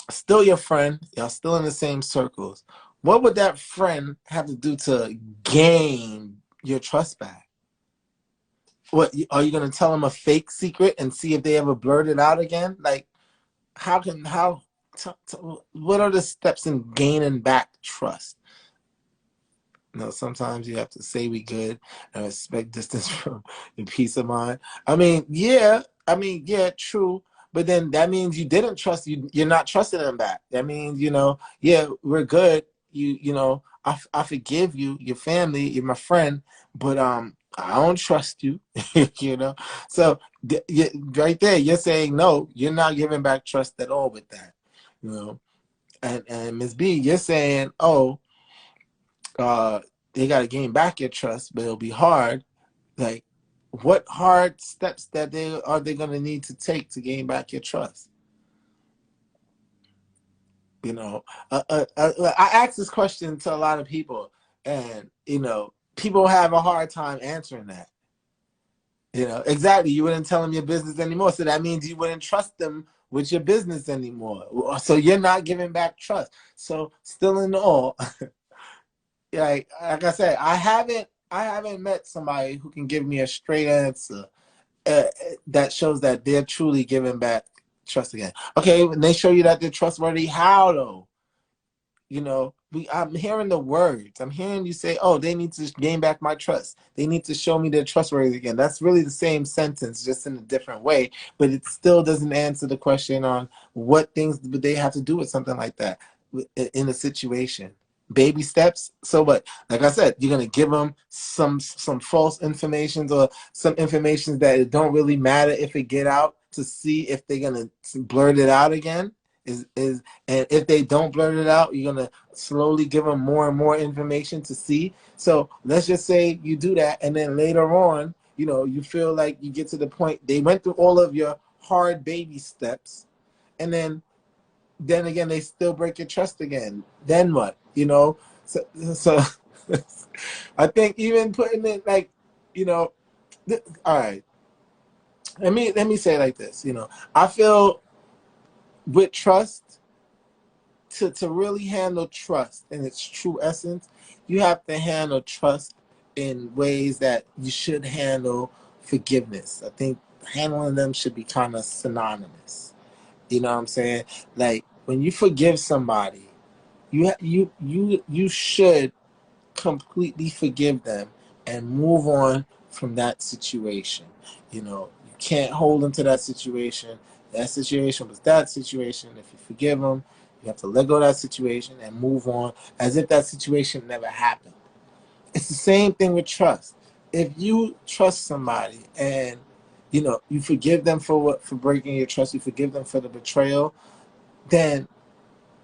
Still your friend, y'all still in the same circles. What would that friend have to do to gain your trust back? What are you gonna tell them a fake secret and see if they ever blurt it out again? Like, what are the steps in gaining back trust? Sometimes you have to say we good and respect distance from your peace of mind. Yeah, true. But then that means you didn't trust you. You're not trusting them back. That means yeah, we're good. I forgive you, your family, you're my friend, but I don't trust you. you know. So right there, you're saying no. You're not giving back trust at all with that. You know. And Ms. B, you're saying, oh, they got to gain back your trust, but it'll be hard. Like, what hard steps that they going to need to take to gain back your trust? I ask this question to a lot of people, and people have a hard time answering that. Exactly. You wouldn't tell them your business anymore, so that means you wouldn't trust them with your business anymore. So you're not giving back trust. So still in all, like I said, I haven't met somebody who can give me a straight answer uh, that shows that they're truly giving back trust again. Okay, when they show you that they're trustworthy, how though? I'm hearing the words. I'm hearing you say, "Oh, they need to gain back my trust. They need to show me they're trustworthy again." That's really the same sentence, just in a different way, but it still doesn't answer the question on what things would they have to do with something like that in a situation. Baby steps. So what? Like I said, you're gonna give them some false information or some information that it don't really matter if it get out to see if they're gonna blurt it out again. Is and if they don't blurt it out, you're gonna slowly give them more and more information to see. So let's just say you do that, and then later on, you feel like you get to the point they went through all of your hard baby steps, and then again they still break your trust again. Then what? So I think even putting it like, all right. Let me say it like this. I feel with trust, to really handle trust in its true essence, you have to handle trust in ways that you should handle forgiveness. I think handling them should be kind of synonymous. You know what I'm saying? Like when you forgive somebody, you should completely forgive them and move on from that situation. You can't hold them to that situation. That situation was that situation. If you forgive them, you have to let go of that situation and move on as if that situation never happened. It's the same thing with trust. if you trust somebody and you forgive them for breaking your trust, you forgive them for the betrayal, then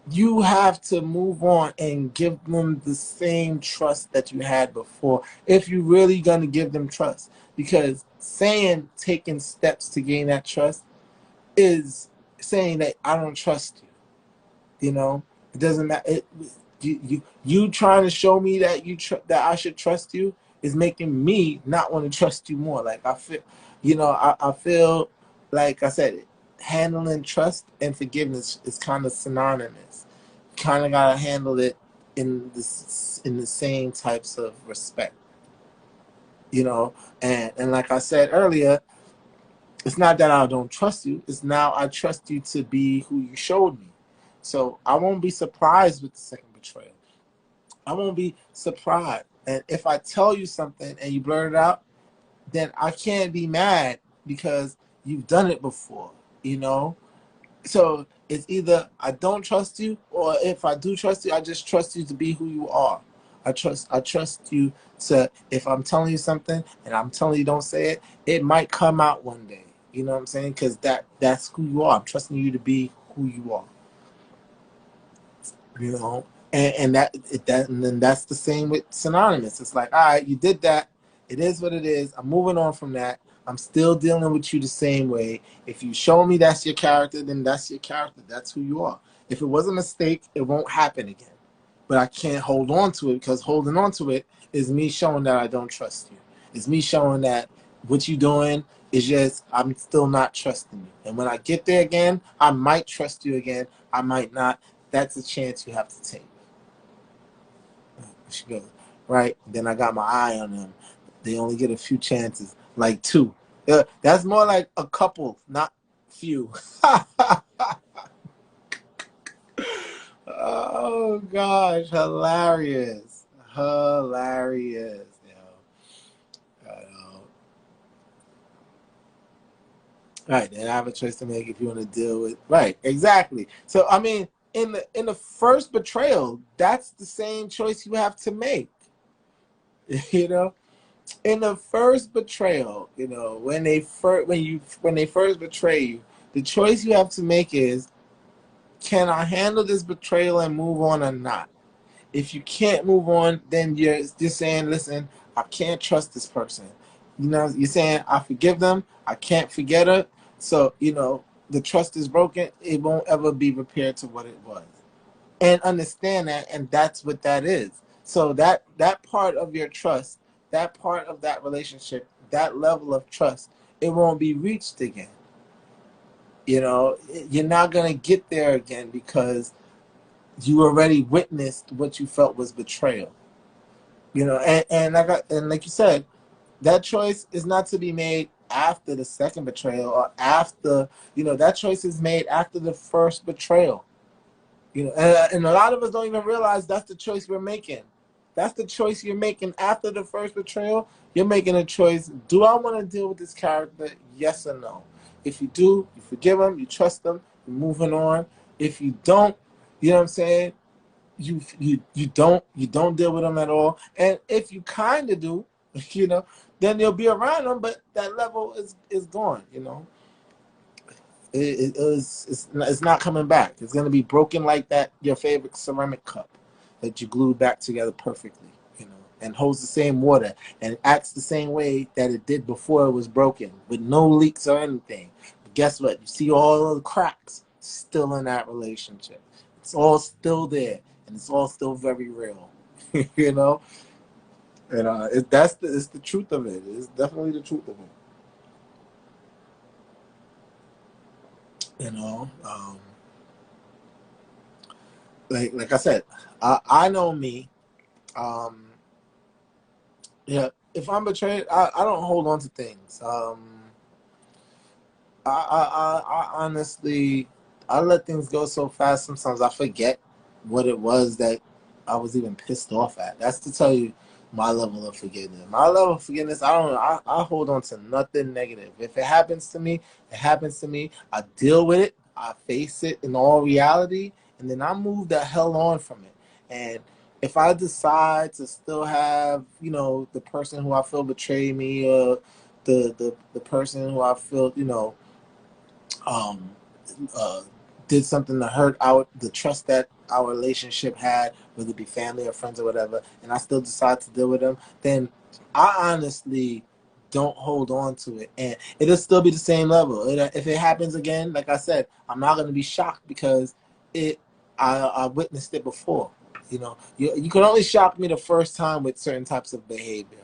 you have to move on and give them the same trust that you had before if you're really going to give them trust. Because saying taking steps to gain that trust is saying that I don't trust you. It doesn't matter. You trying to show me that that I should trust you is making me not want to trust you more. Like I feel, I feel like I said, handling trust and forgiveness is kind of synonymous. Kind of gotta handle it in the same types of respect. And like I said earlier, it's not that I don't trust you. It's now I trust you to be who you showed me. So I won't be surprised with the second betrayal. I won't be surprised. And if I tell you something and you blurt it out, then I can't be mad because you've done it before, you know? So it's either I don't trust you, or if I do trust you, I just trust you to be who you are. I trust you to, if I'm telling you something and I'm telling you don't say it, it might come out one day. You know what I'm saying? Because that's who you are. I'm trusting you to be who you are. You know, and then that's the same with synonymous. It's like, all right, you did that. It is what it is. I'm moving on from that. I'm still dealing with you the same way. If you show me that's your character, then that's your character. That's who you are. If it was a mistake, it won't happen again. But I can't hold on to it, because holding on to it is me showing that I don't trust you. It's me showing that what you're doing is just, I'm still not trusting you. And when I get there again, I might trust you again. I might not. That's a chance you have to take. She goes, right? Then I got my eye on them. They only get a few chances, like two. That's more like a couple, not few. Oh gosh, hilarious, hilarious. I know. Right, and I have a choice to make if you want to deal with. Right, exactly. So I mean, in the first betrayal, that's the same choice you have to make. You know, in the first betrayal, when they first betray you, the choice you have to make is, can I handle this betrayal and move on or not? If you can't move on, then you're just saying, listen, I can't trust this person. You're saying, I forgive them, I can't forget her. So, the trust is broken. It won't ever be repaired to what it was. And understand that, and that's what that is. So that part of your trust, that part of that relationship, that level of trust, it won't be reached again. You're not going to get there again because you already witnessed what you felt was betrayal. And like you said, that choice is not to be made after the second betrayal, or after, that choice is made after the first betrayal. And a lot of us don't even realize that's the choice we're making. That's the choice you're making after the first betrayal. You're making a choice. Do I want to deal with this character? Yes or no? If you do, you forgive them, you trust them, you're moving on. If you don't, you know what I'm saying? You don't deal with them at all. And if you kind of do, then you'll be around them, but that level is gone. It's not coming back. It's going to be broken like that, your favorite ceramic cup that you glued back together perfectly, and holds the same water and acts the same way that it did before it was broken, with no leaks or anything. But guess what? You see all the cracks still in that relationship. It's all still there, and it's all still very real, you know. And it's the truth of it. It's definitely the truth of it. You know. Like I said, I know me. Um, yeah, if I'm betrayed, I don't hold on to things. I honestly, I let things go so fast. Sometimes I forget what it was that I was even pissed off at. That's to tell you my level of forgiveness. My level of forgiveness, I don't know. I hold on to nothing negative. If it happens to me, it happens to me. I deal with it. I face it in all reality, and then I move the hell on from it. And if I decide to still have, the person who I feel betrayed me, or the person who I feel, um, uh, did something to hurt the trust that our relationship had, whether it be family or friends or whatever, and I still decide to deal with them, then I honestly don't hold on to it, and it'll still be the same level. If it happens again, like I said, I'm not going to be shocked because it. I witnessed it before. You can only shock me the first time with certain types of behavior.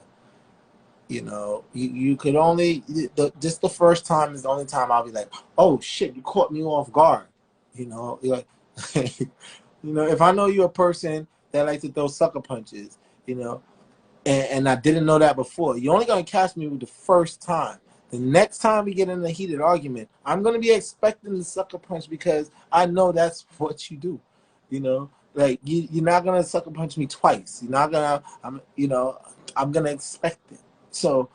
You could only just the first time is the only time I'll be like, oh shit, you caught me off guard. You're like, if I know you're a person that likes to throw sucker punches, you know, and I didn't know that before, you're only gonna catch me with the first time. The next time we get in a heated argument, I'm gonna be expecting the sucker punch because I know that's what you do. Like you're not gonna sucker punch me twice. You're not gonna. I'm gonna expect it. So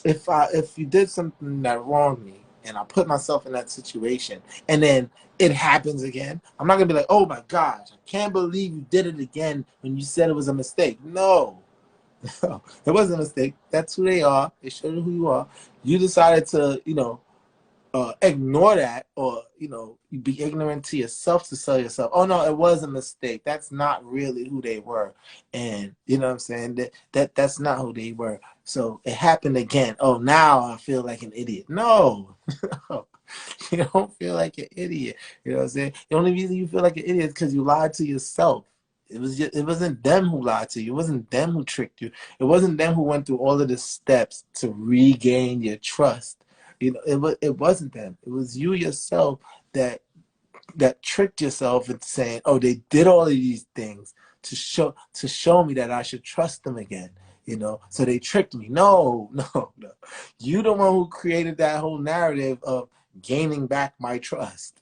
if you did something that wronged me and I put myself in that situation and then it happens again, I'm not gonna be like, oh my gosh, I can't believe you did it again when you said it was a mistake. No, it wasn't a mistake. That's who they are. They showed you who you are. You decided to, ignore that, or you be ignorant to yourself to tell yourself, oh no, it was a mistake. That's not really who they were, and you know what I'm saying, that's not who they were. So it happened again. Oh, now I feel like an idiot. No, you don't feel like an idiot. You know what I'm saying? The only reason you feel like an idiot is because you lied to yourself. It wasn't them who lied to you. It wasn't them who tricked you. It wasn't them who went through all of the steps to regain your trust. It wasn't them. It was you yourself that tricked yourself into saying, "Oh, they did all of these things to show me that I should trust them again." So they tricked me. No, no, no. You the one who created that whole narrative of gaining back my trust.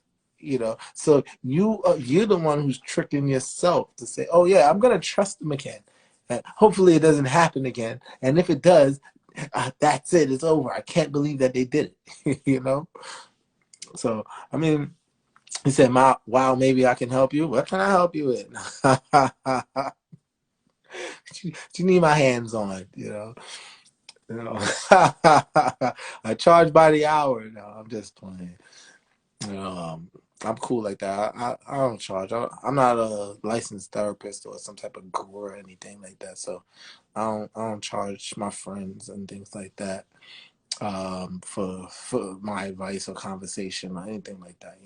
So you're the one who's tricking yourself to say, "Oh yeah, I'm gonna trust them again." Hopefully, it doesn't happen again. And if it does, that's it. It's over. I can't believe that they did it. So I mean, he said, wow, maybe I can help you. What can I help you with? You need my hands on, you know. I charge by the hour. No, I'm just playing. I'm cool like that. I don't charge. I'm not a licensed therapist or some type of guru or anything like that. So I don't charge my friends and things like that for my advice or conversation or anything like that.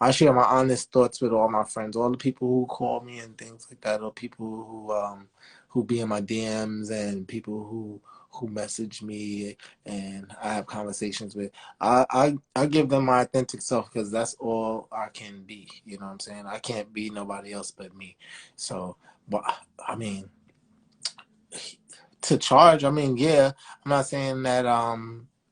I share my honest thoughts with all my friends, all the people who call me and things like that, or people who be in my DMs, and people who message me and I have conversations with. I give them my authentic self because that's all I can be. You know what I'm saying? I can't be nobody else but me. So, but I mean, to charge, I mean, yeah, I'm not saying that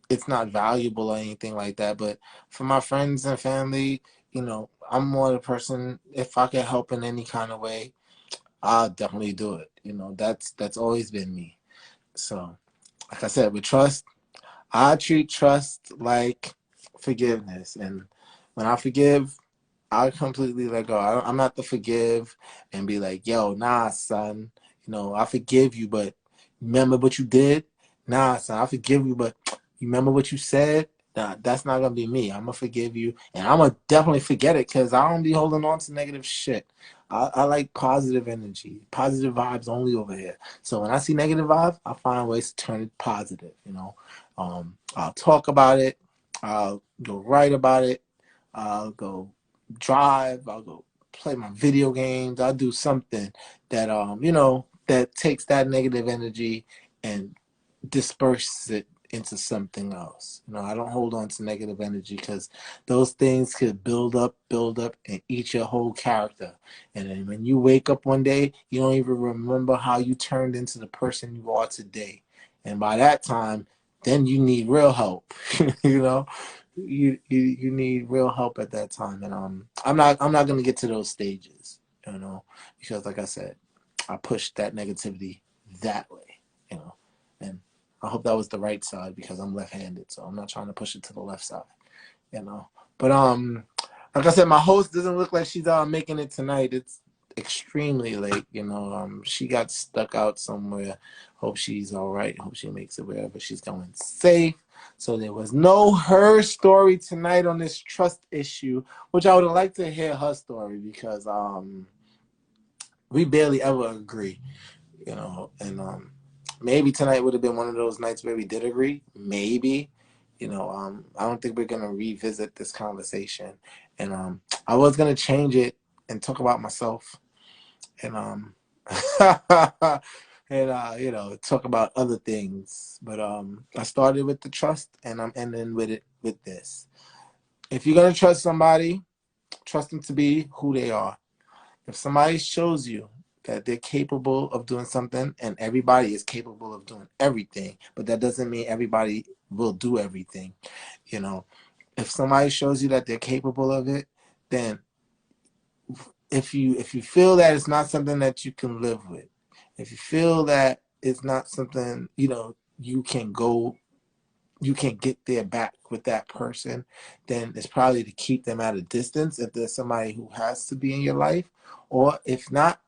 it's not valuable or anything like that, but for my friends and family, I'm more the person, if I can help in any kind of way, I'll definitely do it. That's always been me. So, like I said, with trust, I treat trust like forgiveness. And when I forgive, I completely let go. I'm not to forgive and be like, yo, nah, son, I forgive you, but remember what you did? Nah, son, I forgive you, but you remember what you said? Nah, that's not gonna be me. I'm gonna forgive you, and I'm gonna definitely forget it because I don't be holding on to negative shit. I like positive energy, positive vibes only over here. So when I see negative vibes, I find ways to turn it positive. I'll talk about it. I'll go write about it. I'll go drive. I'll go play my video games. I'll do something that that takes that negative energy and disperses it into something else. I don't hold on to negative energy because those things could build up, and eat your whole character. And then when you wake up one day, you don't even remember how you turned into the person you are today. And by that time, then you need real help. You need real help at that time. And I'm not gonna get to those stages, because like I said, I push that negativity that way, and I hope that was the right side because I'm left-handed, so I'm not trying to push it to the left side. But like I said, my host doesn't look like she's making it tonight. extremely late. She got stuck out somewhere. Hope she's all right. Hope she makes it wherever she's going safe. So there was no her story tonight on this trust issue, which I would have liked to hear her story because we barely ever agree, and maybe tonight would have been one of those nights where we did agree. Maybe, I don't think we're gonna revisit this conversation, and I was gonna change it and talk about myself, and and talk about other things, but I started with the trust, and I'm ending with this. If you're gonna trust somebody, trust them to be who they are. If somebody shows you that they're capable of doing something, and everybody is capable of doing everything, but that doesn't mean everybody will do everything. If somebody shows you that they're capable of it, then if you feel that it's not something that you can live with, if you feel that it's not something you can get there back with that person, then it's probably to keep them at a distance if there's somebody who has to be in your life, or if not,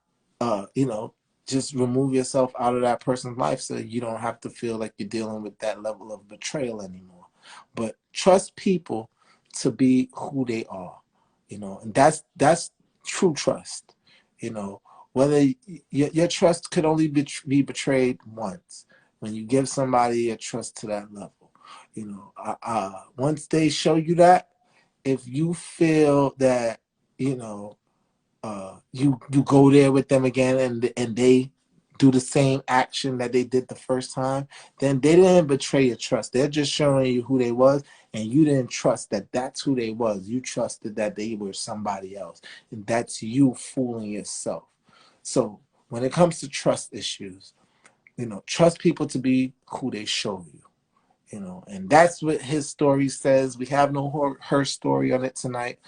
just remove yourself out of that person's life so you don't have to feel like you're dealing with that level of betrayal anymore. But trust people to be who they are, and that's true trust. Whether your trust could only be betrayed once when you give somebody a trust to that level. Once they show you that, if you feel that, you go there with them again, and they do the same action that they did the first time, then they didn't betray your trust. They're just showing you who they was, and you didn't trust that that's who they was. You trusted that they were somebody else, and that's you fooling yourself. So when it comes to trust issues, trust people to be who they show you. And that's what his story says. We have no her story on it tonight.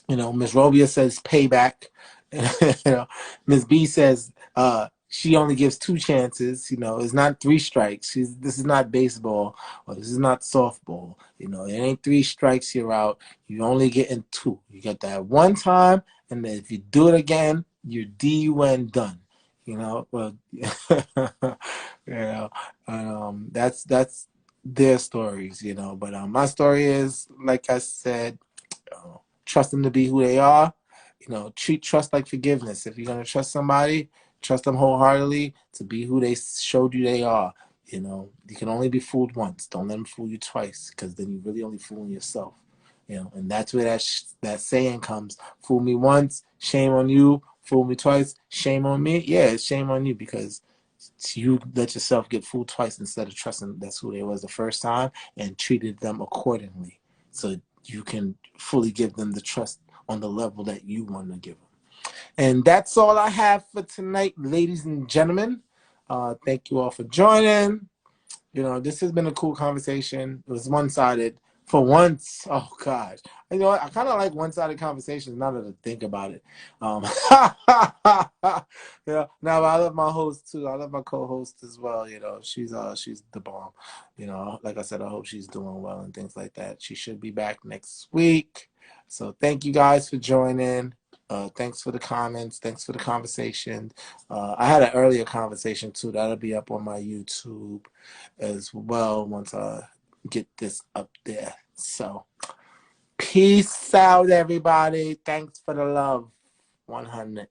Miss Robia says payback. Miss B says she only gives 2 chances. It's not 3 strikes. This is not baseball, or this is not softball. It ain't 3 strikes, you're out. You only getting 2. You get that one time, and then if you do it again, you're DUN done. Well, that's their stories. But my story is, like I said, trust them to be who they are. Treat trust like forgiveness. If you're going to trust somebody, trust them wholeheartedly to be who they showed you they are. You can only be fooled once. Don't let them fool you twice, because then you're really only fooling yourself. And that's where that saying comes: fool me once, shame on you. Fool me twice, shame on me. Yeah, it's shame on you, because you let yourself get fooled twice instead of trusting that's who they was the first time and treated them accordingly. So you can fully give them the trust on the level that you want to give them. And that's all I have for tonight, ladies and gentlemen. Thank you all for joining. This has been a cool conversation. It was one-sided for once. Oh gosh, I kind of like one-sided conversations now that I think about it. Now I love my host too. I love my co-host as well. She's the bomb. Like I said, I hope she's doing well and things like that. She should be back next week. So thank you guys for joining. Thanks for the comments. Thanks for the conversation. I had an earlier conversation too. That'll be up on my YouTube as well once I get this up there. So peace out, everybody. Thanks for the love. 100.